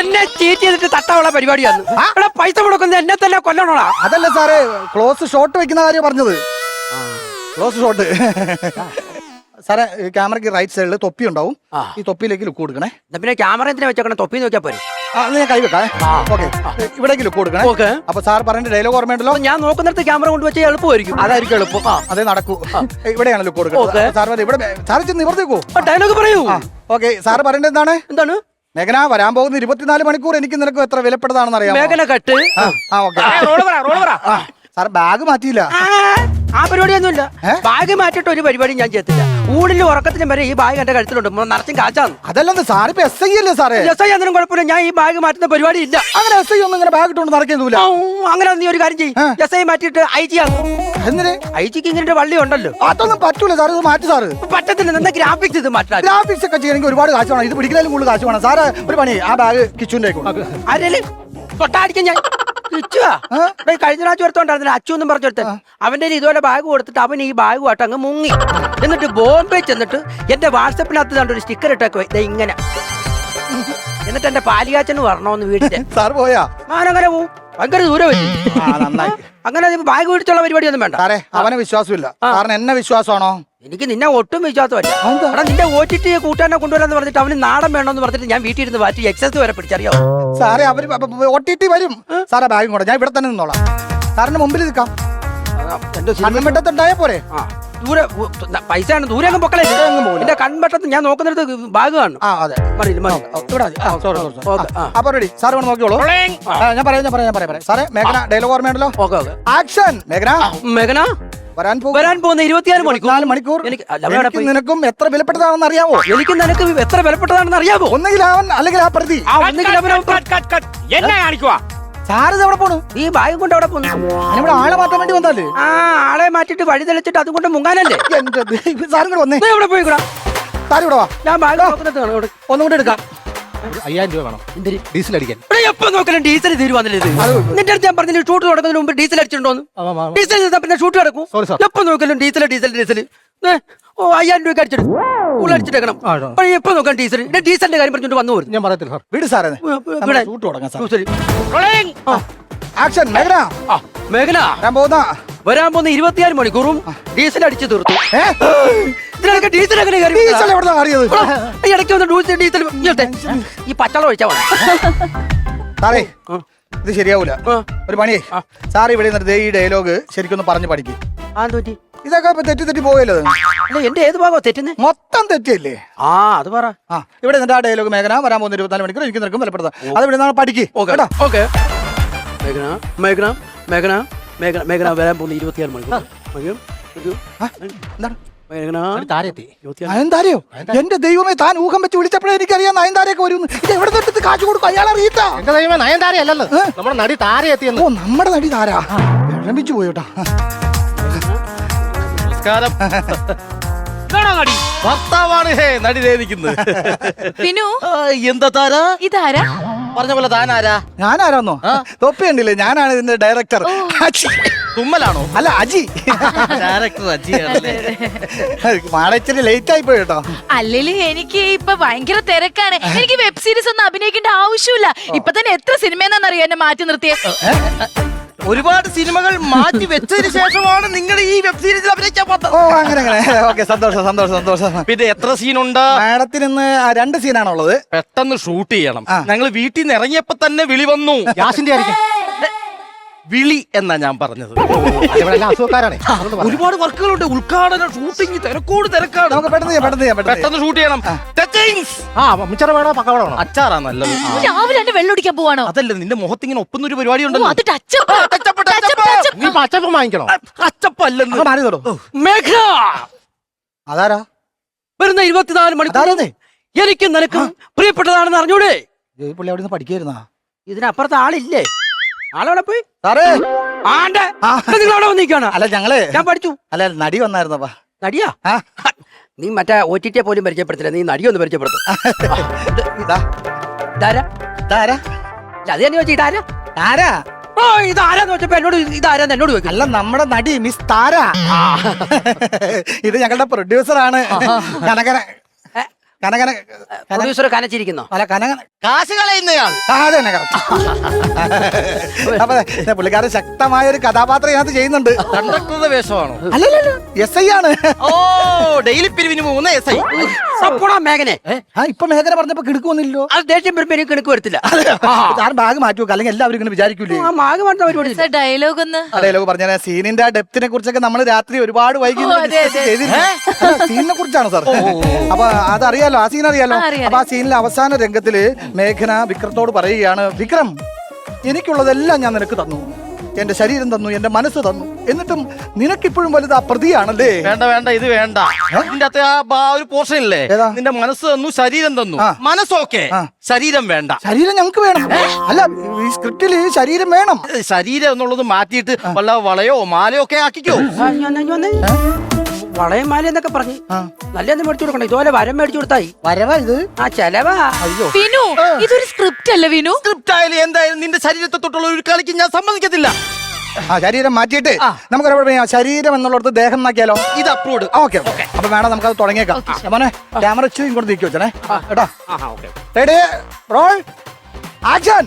എന്നെ ചീറ്റ് ചെയ്തിട്ട് തട്ടാനുള്ള പരിപാടിയാണ്. ഇവിടെ പൈസ കൊടുക്കുന്നത് എന്നെ തന്നെ കൊല്ലണോടാ. അതല്ല സാറേ, ക്ലോസ് ഷോട്ട് വെക്കുന്ന കാര്യം പറഞ്ഞത്. ക്ലോസ് ഷോട്ട് സാറേ, ക്യാമറയ്ക്ക് റൈറ്റ് സൈഡിൽ തൊപ്പി ഉണ്ടാവും. ഈ തൊപ്പിയിലേക്ക് ലുക്ക് കൊടുക്കണേ. പിന്നെ ക്യാമറ എന്തിനാ വെച്ചേക്കണം? തൊപ്പി നോക്കിയാ പോരെ. ഞാൻ കൈ വെക്കാം. ഓക്കെ, ഇവിടേക്ക് ലുക്ക് കൊടുക്കണേ. അപ്പൊ സാർ പറഞ്ഞ ഡയലോഗ് ഓർമ്മയുണ്ടല്ലോ. ഞാൻ നോക്കുന്നിടത്ത് ക്യാമറ കൊണ്ടുവച്ചാൽ എളുപ്പമായിരിക്കും. അതായിരിക്കും എളുപ്പം. അതേ നടക്കൂ. ഇവിടെയാണ് ലുക്ക് കൊടുക്കുന്നത്. സാർ ഇവിടെ സാർ ചെന്ന് നിവർത്തിക്കോ. ഡയലോഗ് പറയൂ. ഓക്കെ, സാർ പറയേണ്ടത് എന്താണ്? മേഘന, വരാൻ പോകുന്ന 24 മണിക്കൂർ എനിക്ക് നിനക്ക് എത്ര വിലപ്പെട്ടതാണെന്ന് അറിയാം. മേഘന കട്ട്. സാർ ബാഗ് മാറ്റിയില്ല. ആ പരിപാടിയൊന്നുമില്ല. ബാഗ് മാറ്റിട്ട് ഒരു പരിപാടി ഞാൻ ചെയ്യത്തില്ല. ഊണിലും ഉറക്കത്തിലും വരെ ഈ ബാഗ് എന്റെ കഴുത്തിലുണ്ട്. നിറച്ചും കാച്ചാണ്. അതല്ലെന്ന് സാർ ഇപ്പൊ SI അല്ലേ സാറേ? SI അതിനും കുഴപ്പമില്ല. ഞാൻ ഈ ബാഗ് മാറ്റുന്ന പരിപാടി ഇല്ല. അങ്ങനെ SI ഒന്നും ഇങ്ങനെ ബാഗ് ഇട്ടുകൊണ്ട് നടക്കുന്നില്ല. അങ്ങനെ നീ ഒരു കാര്യം ചെയ്യും, SI മാറ്റിയിട്ട് IG ആകും. എന്തിന്? IGക്ക് ഇങ്ങനെ ഒരു വള്ളി ഉണ്ടല്ലോ. അതൊന്നും പറ്റൂല സാർ, ഇത് മാറ്റി സാറ്. പറ്റത്തില്ല. എന്താ ഗ്രാഫിക്സ് ഇത് മാറ്റാം. ഗ്രാഫിക്സ് ഒക്കെ ചെയ്യണമെങ്കിൽ ഒരുപാട് കാശ് വേണം. ഇത് പിടിക്കുന്നതിലും കൂടുതൽ കാശ് വേണം. സാറ് ഒരു പണി, ആ ബാഗ് കിച്ചുവിന്റെ ആരേലും തൊട്ടാടിക്കാൻ ഞാൻ കഴിഞ്ഞ പ്രാവശ്യം എടുത്തോണ്ടായിരുന്നില്ല അച്ചു എന്നും പറഞ്ഞെടുത്ത. അവന്റെ ഇതുപോലെ ബാഗ് കൊടുത്തിട്ട് അവൻ ഈ ബാഗുമായിട്ട് അങ്ങ് മുങ്ങി. എന്നിട്ട് ബോംബെ ചെന്നിട്ട് എന്റെ വാട്സപ്പിനകത്ത് കണ്ട ഒരു സ്റ്റിക്കർ ഇട്ടേക്ക് ഇങ്ങനെ. എന്നിട്ട് എന്റെ പാലികാച്ചന് വരണോന്ന് വീട്ടിൽ. സാർ പോയാ? ഞാനങ്ങനെ പോവും. ഭയങ്കര ദൂരം അങ്ങനെ ബാഗ് പിടിച്ചുള്ള പരിപാടിയൊന്നും വേണ്ട. സാറേ, അവനെ വിശ്വാസമില്ല. സാറിന് എന്നെ വിശ്വാസമാണോ? എനിക്ക് നിന്നെ ഒട്ടും വിശ്വാസമല്ല. എടാ, നിന്റെ OTT കൂട്ടാനെ കൊണ്ടുവരാന്ന് പറഞ്ഞിട്ട് അവന് നാടൻ വേണമെന്ന് പറഞ്ഞിട്ട് ഞാൻ വീട്ടിൽ ഇരുന്ന് മാറ്റി എക്സസ് വരെ പിടിച്ചറിയോ? സാറേ, അവര് OTT വരും. സാറേ, ബാഗും കൂടെ ഞാൻ ഇവിടെ തന്നെ നിന്നോളാം. സാറിന് മുമ്പിൽ നിൽക്കാം. കൺവെട്ടത്തുണ്ടായ പോരെ? ദൂരെ പൈസയാണ്. ദൂരെ അങ്ങ് പൊക്കളെ. എന്റെ കൺവെട്ടത്ത് ഞാൻ നോക്കുന്നിടത്ത് ബാഗ് കാണും. അപ്പൊ റെഡി, സാർ ഇവിടെ നോക്കിയോളൂ. ഞാൻ പറയാം. സാറേ, മേഘന ഡയലോഗ് ഓർമ്മയുണ്ടല്ലോ. ആക്ഷൻ. മേഘന, വരാൻ പോകുന്ന 24 മണിക്കൂർ എനിക്ക് നിനക്കും എത്ര വിലപ്പെട്ടതാണെന്ന് അറിയാമോ? എനിക്ക് നിനക്ക് എത്ര വിലപ്പെട്ടതാണെന്ന് അറിയാമോ? ഒന്നെങ്കിൽ അവൻ അല്ലെങ്കിൽ ആ പ്രതി. എന്നെ കാണിക്കുക. സാറിത് എവിടെ പോണു? ഈ ബാഗ് കൊണ്ട് എവിടെ പോന്നു? ഇവിടെ ആളെ മാറ്റാൻ വേണ്ടി വന്നാലേ. ആളെ മാറ്റിട്ട് വഴി തെളിച്ചിട്ട് അതുകൊണ്ട് മുങ്ങാനല്ലേ? സാറും കൂടെ വന്നേ. ഇവിടെ പോയിക്കൂടാ. സാർ ഇവിടെ വാ. ഞാൻ ബാഗ് നോക്കുന്നത് ഒന്നും കൂടെ എടുക്കാം. 5000 രൂപ വേണം. ഡീസൽ അടിക്കാൻ. എപ്പോ നോക്കലും ഡീസൽ തീരുവാന്നില്ല. നിന്റെ അടുത്ത് ഞാൻ പറഞ്ഞു ഷൂട്ട് തുടങ്ങുന്നതിന് മുമ്പ് ഡീസൽ അടിച്ചിട്ടുണ്ടോന്ന്. ഡീസൽ പിന്നെ ഷൂട്ട് കിടക്കും. എപ്പോ നോക്കലും ഡീസൽ. 5000 രൂപ അടിച്ചിട്ട് ഉള്ളടിച്ചിട്ടേക്കണം എപ്പോ നോക്കാം ടീച്ചർ ടീച്ചറിന്റെ കാര്യം പറഞ്ഞിട്ട് വന്നു പോരും ഞാൻ പറയത്തില്ല സാർ വീട് സാറേ ഇവിടെ. ഷൂട്ട് തുടങ്ങാം സാർ ശരി. ആക്ഷൻ മേഘന മേഘന ഞാൻ പോകുന്ന വരാൻ പോകുന്ന 24 മണിക്കൂറും ഡീസൽ അടിച്ചു തീർത്തു ഇതിനൊക്കെ ഡീസൽ എങ്ങനെ കയറി ഡീസൽ എവിടുന്നാ അറിയത് ഈ ഇടയ്ക്ക് വന്ന് ഡീസൽ ഇങ്ങോട്ടെ ഈ പച്ചവെള്ളം ഒഴിച്ചാ മതി സാറേ ഇത് ശരിയാവൂല ഒരു പണിയേ സാർ ഇവിടെ നിന്നിട്ട് ഈ ഡയലോഗ് ശരിക്കൊന്ന് പറഞ്ഞു പഠിക്കും ആന്തോറ്റി ഇതൊക്കെ ഇപ്പൊ തെറ്റി പോയല്ലോ അല്ല എന്റെ ഏത് ഭാഗം തെറ്റുന്നേ മൊത്തം തെറ്റിയല്ലേ ആ അത് പറ ആ ഇവിടെ നിന്നിട്ട് ആ ഡയലോഗ് മേഘന വരാൻ പോകുന്ന 24 മണിക്കൂർ എനിക്ക് നിനക്കും വിലപ്പെടുത്താം അത് ഇവിടെ നിന്നാണ് പഠിക്ക് കേട്ടോ ഓക്കെ മേഘന മേഘന മേഘന മേഘന മേഘന വരാൻ പോകുന്ന 24 മണിക്കൂർ എന്താണ് മേഘന നയൻതാരയോ എന്റെ ദൈവമേ താൻ ഊഹം വെച്ച് വിളിച്ചപ്പോഴേ എനിക്കറിയാം നയൻതാരയൊക്കെ വരും ഇത് എവിടെ തൊട്ട് കാശ് കൊടുക്കും അയാൾ അറിയില്ല എന്റെ ദൈവമേ നയൻതാരയല്ലല്ലോ നമ്മുടെ നടി താര എത്തിയെന്ന്. ഓ നമ്മുടെ നടി താരാ വിളമ്പിച്ചു പോയോട്ടാ നമസ്കാരം. ഭർത്താവാണ് ഹേ നടി ദേവിക്കുന്നത്. വിനു എന്താ താരാ ഇതാരാ പറഞ്ഞ പോലെ താനാരാ? ഞാനാരാന്നോ തൊപ്പി ഉണ്ടല്ലേ ഞാനാണ് ഇതിന്റെ ഡയറക്ടർ തുമ്മലാണോ? അല്ല അജി ഡയറക്ടർ അജിയാണല്ലേ? മാളച്ചിരി ലേറ്റ് ആയി പോയി കേട്ടോ അല്ലെങ്കിൽ എനിക്ക് ഇപ്പൊ ഭയങ്കര തിരക്കാണ് എനിക്ക് വെബ് സീരീസ് ഒന്നും അഭിനയിക്കേണ്ട ആവശ്യമില്ല ഇപ്പൊ തന്നെ എത്ര സിനിമയെന്നറിയോ എന്നെ മാറ്റി നിർത്തിയത് ഒരുപാട് സിനിമകൾ മാറ്റി വെച്ചതിന് ശേഷമാണ് നിങ്ങൾ ഈ വെബ് സീരീസിൽ അഭിനയിക്കാൻ പോകുന്നത്. ഓ അങ്ങനെ ഓക്കെ സന്തോഷം പിന്നെ എത്ര സീനുണ്ട്? മാഡത്തിന് ഇന്ന് 2 സീനാണുള്ളത് പെട്ടെന്ന് ഷൂട്ട് ചെയ്യണം. ഞങ്ങൾ വീട്ടിൽ നിന്ന് ഇറങ്ങിയപ്പോ തന്നെ വിളി വന്നു. ഗ്യാസിന്റെ ആയിരിക്കും. വിളി എന്നാ ഞാൻ പറഞ്ഞത്. അസുഖക്കാരാണ്. ഒരുപാട് വർക്കുകളുണ്ട്. ഉദ്ഘാടനം, ഷൂട്ടിംഗ്, തിരക്കാണ്. നമുക്ക് പെട്ടെന്ന് ഷൂട്ട് ചെയ്യണം. മിച്ചറ വേണോ പക്ക വേണോ? അച്ചാറാ നല്ലത്. രാവിലെ എന്നെ വെള്ളം ഒടിക്കാൻ പോവാണോ അതല്ല നിന്റെ മുഖത്ത് ഇങ്ങനെ ഒപ്പുന്ന ഒരു പരിപാടി ഉണ്ടല്ലോ. അത് ടച്ചപ്പ് നീ പച്ചപ്പം വാങ്ങിക്കണോ? അച്ചപ്പല്ലെന്ന്. മേഘ അതാരാ വരുന്ന 24 മണിക്കൂർ എനിക്ക് നിനക്ക് പ്രിയപ്പെട്ടതാണെന്ന് അറിഞ്ഞൂടെ പുള്ളി അവിടെ നിന്ന് പഠിക്കായിരുന്നാ ഇതിനപ്പുറത്ത് ആളില്ലേ ആളവിടെ പോയി സാറേ ആണ്ടെ നിങ്ങൾ അവിടെ വന്നിരിക്കാണ് അല്ല ഞങ്ങള് ഞാൻ പഠിച്ചു അല്ല നടി വന്നായിരുന്നപ്പാ നടിയാ നീ മറ്റേ OTT പോലും പരിചയപ്പെടുത്തില്ല നീ നടിയൊന്ന് പരിചയപ്പെടുത്തും ഇതാരാ അത് തന്നെ ചോദിച്ചു ഇതാരാ താരാ ഓ ഇതാരാന്ന് വെച്ചപ്പോ എന്നോട് ഇതാരാന്ന് എന്നോട് ചോദിക്കും അല്ല നമ്മുടെ നടി മിസ് താര ഇത് ഞങ്ങളുടെ പ്രൊഡ്യൂസർ ആണ് കനകന കനകന പ്രൊഡ്യൂസർ കനച്ചിരിക്കുന്നോ അല്ല കനകന കാശ് കളയുന്നയാൾ. അത് തന്നെ അപ്പൊ പുള്ളിക്കാരൻ ശക്തമായ ഒരു കഥാപാത്രം ഇതിനകത്ത് ചെയ്യുന്നുണ്ട്. കണ്ടക്ടറുടെ വേഷമാണോ? അല്ലല്ലോ SI ആണ്. ഓ ഡെയിലി പിരിവിന് പോകുന്ന SI. മേഘനെ ഇപ്പൊ മേഖല പറഞ്ഞപ്പോ കിടക്കുന്നില്ലോ അത് ദേഷ്യം വരുമ്പോ എനിക്ക് കിണക്ക് വരത്തില്ല ബാഗ് മാറ്റി വെക്കുക അല്ലെങ്കിൽ എല്ലാവരും ഇങ്ങനെ വിചാരിക്കൂലേ മാഗ് മാറ്റ പരിപാടി ഡയലോഗ് ഒന്ന് ഡയലോഗ് പറഞ്ഞ സീനിന്റെ ആ ഡെപ്തിനെ കുറിച്ചൊക്കെ നമ്മൾ രാത്രി ഒരുപാട് വൈകി സീനിനെ കുറിച്ചാണ് സാർ. അപ്പൊ അതറിയാലോ ആ സീൻ അറിയാലോ. അപ്പൊ ആ സീനിലെ അവസാന രംഗത്തില് മേഘന വിക്രത്തോട് പറയുകയാണ് വിക്രം എനിക്കുള്ളതെല്ലാം ഞാൻ നിനക്ക് തന്നു എന്റെ ശരീരം തന്നു എന്റെ മനസ്സ് തന്നു എന്നിട്ടും നിനക്കിപ്പോഴും വലുത് ആ പ്രതിയാണല്ലേ. വേണ്ട ഇത് വേണ്ട. ഇതിന്റെ അകത്ത് ആ ഒരു പോർഷൻ ഇല്ലേ നിന്റെ മനസ്സ് തന്നു ശരീരം തന്നു മനസ്സോക്കെ ശരീരം വേണ്ട. ശരീരം ഞങ്ങൾക്ക് വേണം. അല്ല ഈ സ്ക്രിപ്റ്റില് ശരീരം വേണം. ശരീരം എന്നുള്ളത് മാറ്റിയിട്ട് വല്ല വളയോ മാലയോ ഒക്കെ ആക്കിക്കോ. വളയം മാല എന്നൊക്കെ പറഞ്ഞു നല്ല മേടിച്ചു കൊടുക്കണ്ട ഇതുപോലെ വരം മേടിച്ചു കൊടുത്തായി വരവാ ഇത് ആ ചെലവാ. അയ്യോ വിനു ഇതൊരു സ്ക്രിപ്റ്റ് അല്ലേ വിനു? സ്ക്രിപ്റ്റ് ആയാലും എന്തായാലും നിന്റെ ശരീരത്തെ തൊട്ടുള്ള ഒരു കളിക്ക് ഞാൻ സമ്മതിക്കത്തില്ല. ആ ശരീരം മാറ്റിയിട്ട് നമുക്ക് ശരീരം എന്നുള്ളത് ദേഹം നോക്കിയാലോ. ഇത് അപ്രൂവ്ഡ്. ഓക്കെ അപ്പൊ വേണം നമുക്കത് തുടങ്ങിയേക്കാം. മോനെ ക്യാമറ ഇങ്ങോട്ട് നീക്കി വെച്ചേ കേട്ടോ. Ready role action.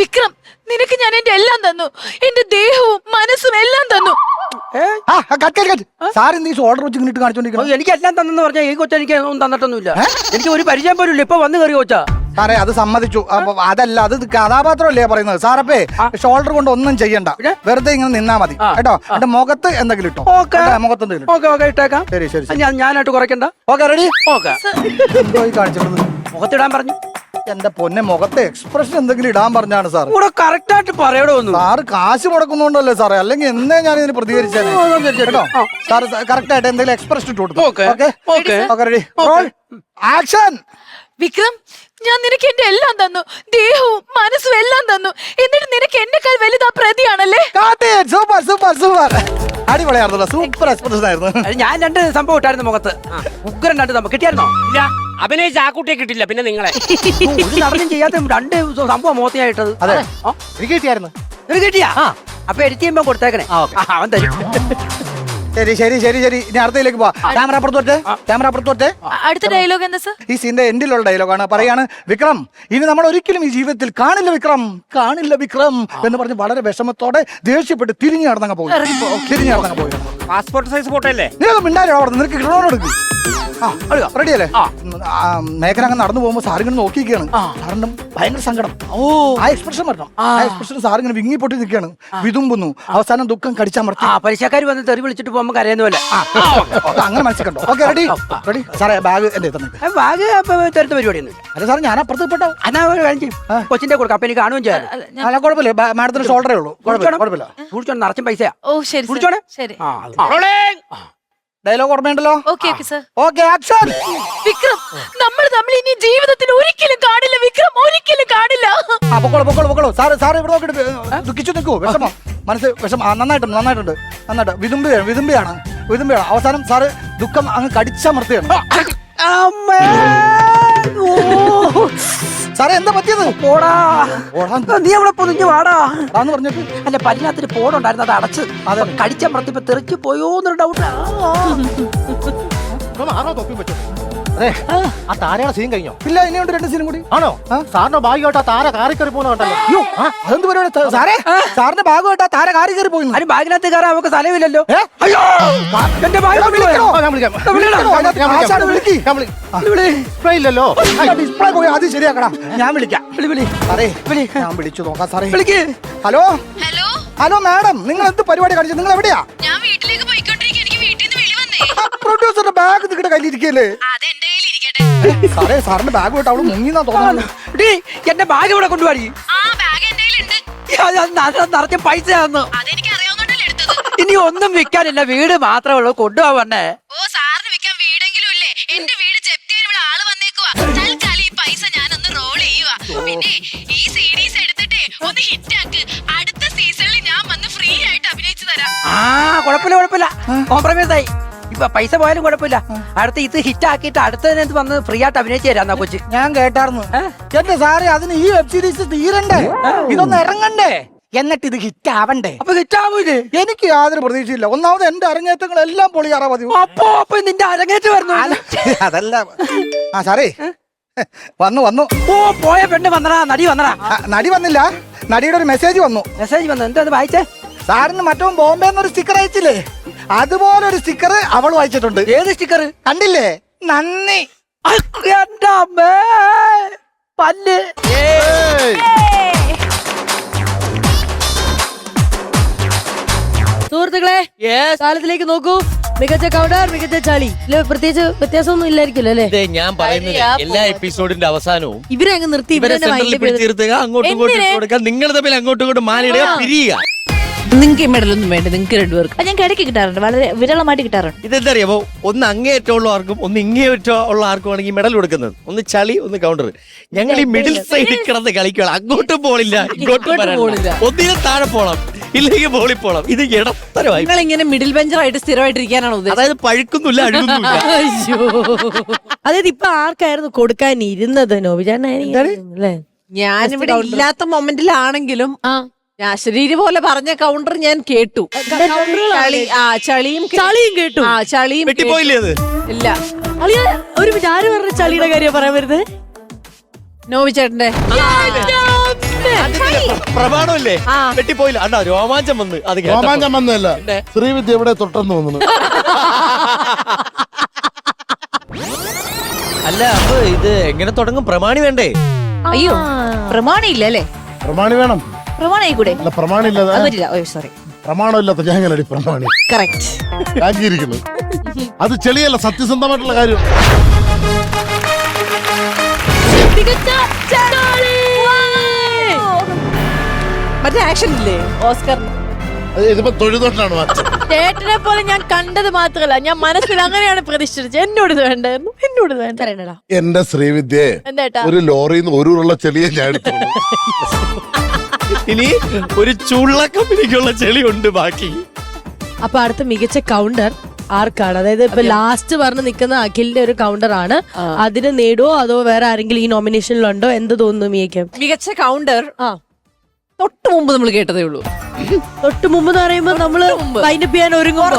വിക്രം നിനക്ക് ഞാൻ എന്റെ എല്ലാം തന്നു എന്റെ ദേഹവും മനസ്സും എല്ലാം തന്നു. സാർ നീ ഓർഡർ വെച്ച് ഇങ്ങോട്ട് കാണിച്ചോണ്ടിരിക്കുന്നു. എനിക്ക് എല്ലാം തന്നെന്ന് പറഞ്ഞാൽ ഈ കൊച്ച എനിക്ക് ഒന്നും തന്നിട്ടൊന്നുമില്ല. എനിക്ക് ഒരു പരിചയം പോലും ഇല്ല. ഇപ്പൊ വന്ന് കയറി കൊച്ചാ സാറേ അത് സമ്മതിച്ചു. അപ്പൊ അതല്ല അത് കഥാപാത്രമല്ലേ പറയുന്നത്. സാറപ്പേ ഷോൾഡർ കൊണ്ട് ഒന്നും ചെയ്യണ്ട വെറുതെ ഇങ്ങനെ നിന്നാ മതി കേട്ടോ. എന്റെ മുഖത്ത് എന്തെങ്കിലും ഇട്ടോ. മുഖത്ത് എന്തെങ്കിലും ഇട്ടേക്കാം. ശരി ശരി ഞാനായിട്ട് കുറയ്ക്കണ്ട. Okay ready. ഓക്കെ കാണിച്ചത് മുഖത്തിടാൻ പറഞ്ഞു. എന്റെ പൊന്നെ മുഖത്തെ എക്സ്പ്രഷൻ എന്തെങ്കിലും ഇടാൻ പറഞ്ഞാണ് സാർ. ഇവിടെ കറക്റ്റ് ആയിട്ട് പറയണോ സാറ് കാശ് മുടക്കുന്നുണ്ടല്ലേ സാറേ അല്ലെങ്കിൽ എന്നേ ഞാൻ ഇതിന് പ്രതികരിച്ചേ കേട്ടോ. സാർ കറക്റ്റ് ആയിട്ട് എന്തെങ്കിലും എക്സ്പ്രഷൻ ഇട്ട് കൊടുത്തു. Ready role action. വിക്രം ഞാൻ നിനക്ക് എന്റെ എല്ലാം തന്നു ദേഹവും മനസ്സും എല്ലാം തന്നു എന്നിട്ട് നിനക്ക് എന്നെക്കാൾ വലുതാ പ്രതിയാണല്ലേ. സൂപ്പർ സൂപ്പർ സൂപ്പർ അടിപൊളിയായിരുന്നല്ലോ. സൂപ്പർ എക്സ്പ്രഷൻ ആയിരുന്നു. ഞാൻ 2 സംഭവം ഇട്ടായിരുന്നു മുഖത്ത്. ഉഗ്രൻ 2 സംഭവം കിട്ടിയായിരുന്നോ? ഇല്ല അഭിനയിച്ച ആ കുട്ടിയെ കിട്ടില്ല പിന്നെ നിങ്ങളെ ഒരു നടനും ചെയ്യാത്ത 2 സംഭവം മുഖത്ത് ഞാൻ ഇട്ടത്. അതെ എനിക്ക് കിട്ടിയായിരുന്നു. കിട്ടിയാ അപ്പൊ എഡിറ്റ് ചെയ്യുമ്പോ കൊടുത്തേക്കണേ അവൻ തരും. ശരി ശരി ശരി ശരി ഇനി അടുത്തയിലേക്ക് പോവാ. ക്യാമറ അപ്പുറത്തോട്ടെ. അടുത്ത ഡയലോഗ് എന്താ സർ? ഈ സീന്റെ എൻഡിലുള്ള ഡയലോഗാണ്. പറയാണ്, വിക്രം ഇനി നമ്മൾ ഒരിക്കലും ഈ ജീവിതത്തിൽ കാണില്ല വിക്രം എന്ന് പറഞ്ഞ് വളരെ വിഷമത്തോടെ ദേഷ്യപ്പെട്ട് തിരിഞ്ഞു നടന്നങ്ങ് പോയി. പാസ്പോർട്ട് സൈസ് ഫോട്ടോ അല്ലേ? നീ മിണ്ടാലോ അവിടെ നിനക്ക് കിട്ടണോടുക്ക്. റെഡിയല്ലേ? മേഘന അങ്ങ് നടന്നു പോകുമ്പോ സാറിങ്ങനെ നോക്കിയിരിക്കുകയാണ്. സാറിന് ഭയങ്കര സങ്കടം. ആ എക്സ്പ്രഷൻ വരണം. ആ എക്സ്പ്രഷൻ സാറിങ്ങനെ വിങ്ങി പൊട്ടി നിൽക്കുകയാണ്, വിതുമ്പുന്നു. അവസാനം ദുഃഖം കടിച്ചമർത്തി പരീക്ഷക്കാർ വന്ന് തെറി വിളിച്ചിട്ട് പോകുമ്പോ കരയുന്ന പോലെ അങ്ങനെ മനസ്സിലുണ്ടോ? ഓക്കെ റെഡി റെഡി സാറേ ബാഗ് എന്റെ തന്നെ ബാഗ് തരുത്ത പരിപാടിയൊന്നും. അല്ല സാർ ഞാൻ അപ്പുറത്ത് പെട്ടോ. എന്നാ ഒരു കാര്യം ചെയ്യും, കൊച്ചിന്റെ കൊടുക്കാം, അപ്പൊ എനിക്ക് കാണുകയും ചെയ്യാം. അല്ല കുഴപ്പമില്ല, മാഡത്തിന് ഷോൾഡറേ ഉള്ളൂ. കുഴപ്പമില്ല. കുടിച്ചോണം, നിറച്ചും പൈസയാ. ഓ ശരി കുടിച്ചോണേ. ശരി. ഡയലോഗ് ഓർമ്മയുണ്ടല്ലോ? Okay sir. Okay action. Vikram, നമ്മൾ തമ്മിൽ ഇനി ജീവിതത്തിൽ ഒരിക്കലും കാണില്ല വിക്രം, ഒരിക്കലും കാണില്ല. പൊക്കോളൂ. സാറ് ഇവിടെ നോക്കിട്ട് ദുഃഖിച്ചു നിൽക്കൂ. വിഷമം വിഷമം നന്നായിട്ടുണ്ട്. വിതുമ്പിയാണ്. അവസാനം സാറ് ദുഃഖം അങ്ങ് കടിച്ചമർത്തിയാണ്. സാറേ എന്താ പറ്റിയത്? പോടാ, നീ അവിടെ പൊതിഞ്ഞു വാടാ എന്ന് പറഞ്ഞിട്ട്. അല്ല, പല്ലിനകത്തൊരു പോടുണ്ടായിരുന്നു, അത് അടച്ച് അത് കടിച്ചമർത്തിപ്പോ തെറിച്ചു പോയോന്നൊരു ഡൗട്ട്. അതെ, ആ താരയുടെ സീൻ കഴിഞ്ഞോ? ഇല്ല, ഇനിയുണ്ട് 2 സീനും കൂടി. ആണോ? സാറിന്റെ ഭാഗ്യമായിട്ട് ആ താര കാറി കയറി പോകുന്നുണ്ടല്ലോ. അതെന്ത് പരിപാടി സാറേ? സാറിന്റെ ഭാഗമായിട്ട് ആ താര കാറി കയറി പോയി. അതിന് ബാഗിനകത്ത് കയറാൻ നമുക്ക് സ്ഥലമില്ലല്ലോ. എന്റെ ഇല്ലല്ലോ, ഡിസ്പ്ലേ പോയി, അത് ശരിയാക്കടാ. ഞാൻ വിളിക്കാം. സാറേ ഞാൻ വിളിച്ചു നോക്കാം. സാറേ വിളിക്ക്. ഹലോ മാഡം, നിങ്ങൾ എന്ത് പരിപാടി കാണിച്ചു? നിങ്ങൾ എവിടെയാ? ഞാൻ വീട്ടിലേക്ക് പോയിക്കൊണ്ടിരിക്കുക, എനിക്ക് വീട്ടിൽ നിന്ന് വിളി വന്നേ. പ്രൊഡ്യൂസറുടെ ബാഗ് നിങ്ങളുടെ കയ്യിലിരിക്കല്ലേ? സാറേ സാറിന്റെ ബാഗ് പോയിട്ട് അവള് മുങ്ങിന്നാ തോന്നുന്നു. എന്റെ ബാഗ് ഇവിടെ കൊണ്ടുപോയി. നിറച്ച പൈസ ഇനി ഒന്നും വിൽക്കാനില്ല, വീട് മാത്രമേ ഉള്ളൂ. കൊണ്ടുപോവണ്ണേ. ഓ സാറിന് വിൽക്കാൻ വീടെങ്കിലും ഇല്ലേ? എന്റെ വീട് ജപ്തി ചെയ്യാൻ ഇവിടെ ആള് വന്നേക്കുവാ. തൽക്കാലം ഈ പൈസ ഞാനൊന്ന് റോൾ ചെയ്യുവാ. പിന്നെ ഈ സീരീസ് എടുത്തിട്ടേ ഒന്ന് ഹിറ്റ് ആക്ക്. അടുത്ത സീസണിൽ ഞാൻ വന്ന് ഫ്രീ ആയിട്ട് അഭിനയിച്ചു തരാം. കുഴപ്പമില്ല, കോംപ്രമൈസ് ആയി. ഇപ്പൊ പൈസ പോയാലും കുഴപ്പമില്ല. അടുത്ത ഇത് ഹിറ്റ് ആക്കിയിട്ട് അടുത്തതിനകത്ത് വന്ന് ഫ്രീ ആയിട്ട് അഭിനയിച്ചു തരാം കൊച്ചി. ഞാൻ കേട്ടായിരുന്നു. എന്റെ സാറേ, അതിന് ഈ വെബ് സീരീസ് തീരണ്ടേ? ഇതൊന്ന് ഇറങ്ങണ്ടേ? എന്നിട്ട് ഇത് ഹിറ്റ് ആവണ്ടേ? അപ്പൊ ഹിറ്റ് ആവൂലേ? എനിക്ക് യാതൊരു പ്രതീക്ഷയില്ല. ഒന്നാമത് എന്റെ അരങ്ങേറ്റങ്ങളെല്ലാം പൊളിയാറാ മതി. അപ്പൊ നിന്റെ അരങ്ങേറ്റം വരുന്നു. അതല്ല സാറേ, വന്നു. ഓ പോയ പെണ്ണ് വന്നടാ, നടി വന്നടാ. നടി വന്നില്ല, നടിയുടെ ഒരു മെസ്സേജ് വന്നു. എന്താ വായിച്ചേ? സാറിന് മറ്റോ ബോംബെ എന്നൊരു സ്റ്റിക്കർ അയച്ചില്ലേ, അതുപോലെ ഒരു സ്റ്റിക്കർ അവൾ വായിച്ചിട്ടുണ്ട്. ഏത് സ്റ്റിക്കർ? കണ്ടില്ലേ? നന്ദി. എന്റെ അമ്മേ, പല്ല്. സുഹൃത്തുക്കളെ, കാലത്തിലേക്ക് നോക്കൂ. മികച്ച കൗണ്ടർ, മികച്ച ചളി. പ്രത്യേകിച്ച് വ്യത്യാസമൊന്നും ഇല്ലായിരിക്കും അല്ലേ? ഞാൻ പറയുന്നത് എല്ലാ എപ്പിസോഡിന്റെ അവസാനവും ഇവരെ അങ്ങ് നിർത്തി അങ്ങോട്ടും ഇങ്ങോട്ടും കൊടുക്കുക, നിങ്ങൾ തമ്മിൽ അങ്ങോട്ടും ഇങ്ങോട്ടും മാലിടുക, പിരിയുക. നിങ്ങൾക്ക് ഈ മെഡലൊന്നും വേണ്ട, നിങ്ങൾക്ക് രണ്ടുപേർക്ക്. ഞാൻ കിടക്ക് കിട്ടാറുണ്ട്, വളരെ വിരളമായിട്ട് കിട്ടാറുണ്ട്. ഇതെന്തറിയാമോ, ഒന്ന് അങ്ങേയറ്റമുള്ള ആർക്കും ഒന്ന് ഇങ്ങേയറ്റമുള്ള ആർക്കും ആണെങ്കിൽ മെഡൽ കൊടുക്കുന്നത്. ഒന്ന് ചളി, ഒന്ന് കൗണ്ടർ. ഞങ്ങൾ ഈ മിഡിൽ സൈഡിൽ കിടന്ന് കളിക്കണം. അങ്ങോട്ടും പോളില്ല, ഇങ്ങോട്ടും പോളില്ല. ഒന്നിനും താഴെ പോണം, ഇല്ലെങ്കിൽ ബോളിൽ പോണം. ഇത് ഇടത്തരമായി. നിങ്ങൾ ഇങ്ങനെ മിഡിൽ ബെഞ്ചറായിട്ട് സ്ഥിരമായിട്ടിരിക്കാനാണോ ഉദ്ദേശിച്ചത്? അതായത് പഴുക്കുന്നില്ല, അഴുകുന്നില്ല. അതായത് ഇപ്പൊ ആർക്കായിരുന്നു കൊടുക്കാൻ ഇരുന്നത്? നോബിചാണ്ടല്ലേ? ഞാനിവിടെ ഇല്ലാത്ത മൊമെന്റിലാണെങ്കിലും ശരീരം പോലെ പറഞ്ഞ കൗണ്ടർ ഞാൻ കേട്ടു. ചളിയും കേട്ടു. ചളിയും വെട്ടിപ്പോയില്ലേ അത്? ഇല്ല. ഒരു മിനിറ്റ്, ആര് പറഞ്ഞ ചളിയുടെ കാര്യം പറയാൻ വരുന്നത്? നോവിച്ചേട്ടന്റെ പ്രമാണമല്ലേ? വെട്ടിപ്പോയില്ല. അണ്ണാ രോമാഞ്ചം വന്ന്. അത് രോമാഞ്ചം വന്നല്ല, ശ്രീവിദ്യ എവിടെ തൊട്ടെന്ന് തോന്നുന്നു. അല്ല, അപ്പൊ ഇത് എങ്ങനെ തുടങ്ങും? പ്രമാണി വേണ്ടേ? അയ്യോ, പ്രമാണം ഇല്ല അല്ലേ? പ്രമാണി വേണം. പ്രമാണം കൂടെ അല്ല, പ്രമാണി ഇല്ലാതെ സോറി, പ്രമാണം ഇല്ലാത്ത ഞാൻ എങ്ങനെ പ്രമാണി കറക്റ്റ് ആക്കിയിരിക്കുന്നു. അത് ചെളിയല്ല, സത്യസന്ധമായിട്ടുള്ള കാര്യം. മറ്റേ ആക്ഷൻ ഇല്ലേ ഓസ്കർ? ഇതിപ്പോ തൊഴുതൊണ്ടാണ് ചേട്ടനെ പോലെ ഞാൻ കണ്ടത് മാത്രല്ല, ഞാൻ മനസ്സിൽ അങ്ങനെയാണ് പ്രതീക്ഷിച്ചത്. എന്നോട് ഇത് വേണ്ടായിരുന്നു, എന്നോട് ഇത് വേണ്ട. എന്റെ ശ്രീവിദ്യയെ ഒരു ലോറിയിൽ നിന്ന് ഒരു ഉരുള ചെളിയെ ഞാൻ എടുത്തോളൂ. ഇനി ഒരു ചുള്ള കമ്പനിക്കുള്ള ചെളി ഉണ്ട് ബാക്കി. അപ്പൊ അടുത്ത മികച്ച കൗണ്ടർ ആർക്കാണ്? അതായത് ഇപ്പൊ ലാസ്റ്റ് പറഞ്ഞ് നിൽക്കുന്ന അഖിലിന്റെ ഒരു കൗണ്ടർ ആണ്. അതിന് നേടുവോ അതോ വേറെ ആരെങ്കിലും ഈ നോമിനേഷനിലുണ്ടോ? എന്ത് തോന്നുന്നു മിയക്ക്? മികച്ച കൗണ്ടർ തൊട്ട് മുമ്പ് നമ്മൾ കേട്ടതേ ഉള്ളൂ. തൊട്ട് മുമ്പ് എന്ന് പറയുമ്പോൾ നമ്മള് വൈൻഡപ്പ് ചെയ്യാൻ ഒരുങ്ങുമ്പോ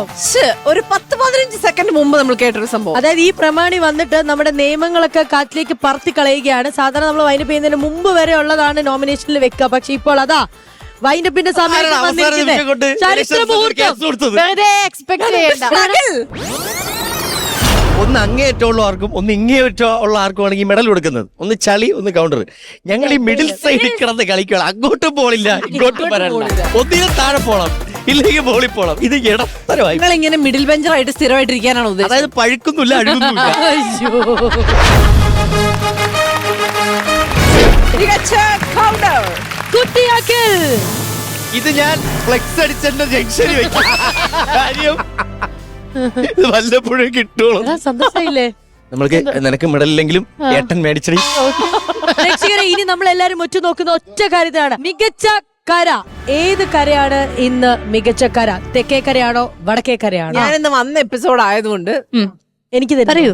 ഒരു 10-15 സെക്കൻഡ് മുമ്പ് നമ്മൾ കേട്ടൊരു സംഭവം. അതായത് ഈ പ്രമാണി വന്നിട്ട് നമ്മുടെ നിയമങ്ങളൊക്കെ കാറ്റിലേക്ക് പറത്തി കളയുകയാണ്. സാധാരണ നമ്മൾ വൈൻഡപ്പ് ചെയ്യുന്നതിന് മുമ്പ് വരെ ഉള്ളതാണ് നോമിനേഷനിൽ വെക്കുക. പക്ഷെ ഇപ്പോൾ അതാ വൈൻഡപ്പിന്റെ സമയം ചരിത്ര മുഹൂർത്തം. വെറുതെ എക്സ്പെക്ട് ചെയ്യണ്ട. ഒന്ന് അങ്ങേയറ്റമുള്ള ആർക്കും ഒന്ന് ഇങ്ങേയറ്റം ഉള്ള ആർക്കുമാണെങ്കിൽ മെഡൽ കൊടുക്കുന്നത്. ഒന്ന് ചളി ഒന്ന് കൗണ്ടർ. ഞങ്ങൾ ഈ മിഡിൽ സൈഡിൽ കിടന്ന് കളിക്കണം. അങ്ങോട്ടും പോളില്ല ഇങ്ങോട്ടും വരാനില്ല. ഒന്നിനും താഴെ പോണം ഇല്ലെങ്കിൽ ബോളിൽ പോണം. ഇത് ഇടത്തരമായി. നിങ്ങൾ ഇങ്ങനെ മിഡിൽ ബെഞ്ചറായിട്ട് സ്ഥിരമായിട്ടിരിക്കാനാണ് ഉദ്ദേശം? അതായത് പഴുക്കുന്നില്ല അഴുകുന്നില്ല. ഇത് ഞാൻ ഫ്ലെക്സ് അടിച്ചെന്റെ ജംഗ്ഷനിൽ വെക്കും. കാര്യം ഇത് വല്ലപ്പോഴും കിട്ടുള്ളൂ. സന്തോഷമായില്ലേ? നമ്മൾക്ക് നിനക്ക് മെഡലില്ലെങ്കിലും ഏട്ടൻ മേടിച്ചടി. പ്രേക്ഷകരെ, ഇനി നമ്മൾ എല്ലാരും ഉറ്റുനോക്കുന്ന ഒറ്റ കാര്യത്തിലാണ് മികച്ച കര. ഏത് കരയാണ് ഇന്ന് മികച്ച കര? തെക്കേ കരയാണോ വടക്കേ കരയാണോ? ഞാനിന്ന് വന്ന എപ്പിസോഡ് ആയതുകൊണ്ട് എനിക്ക് പറയൂ.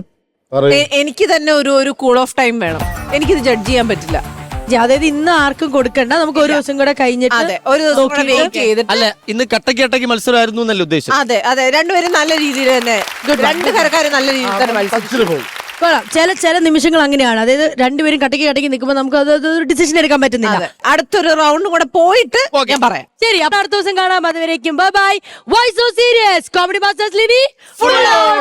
എനിക്ക് തന്നെ ഒരു കൂൾ ഓഫ് ടൈം വേണം. എനിക്കിത് ജഡ്ജ് ചെയ്യാൻ പറ്റില്ല. അതായത് ഇന്ന് ആർക്കും കൊടുക്കണ്ട, നമുക്ക് ഒരു ദിവസം കൂടെ കഴിഞ്ഞിട്ട് ഒരു ദിവസം കൂടെ വെയിറ്റ് ചെയ്തിട്ട്. അല്ല, ഇന്ന് കട്ടക്ക് മത്സരമായിരുന്നു എന്നല്ല ഉദ്ദേശം. അതെ രണ്ടുപേരും നല്ല രീതിയിൽ തന്നെ, രണ്ട് കരക്കാരും നല്ല രീതിയിൽ തന്നെ മത്സരിച്ചു. കൊള്ളാം. ചില നിമിഷങ്ങൾ അങ്ങനെയാണ്. അതായത് രണ്ടുപേരും കട്ടക്ക് നിൽക്കുമ്പോൾ നമുക്ക് അത് ഡിസിഷൻ എടുക്കാൻ പറ്റുന്നില്ല. അടുത്തൊരു റൗണ്ട് കൂടെ പോയിട്ട് ഞാൻ പറയാം. ശരി, അപ്പൊ അടുത്ത ദിവസം കാണാം. അതുവരേക്കും bye bye. Why so serious comedy masters ലിനി ഫുൾ ഓൺ.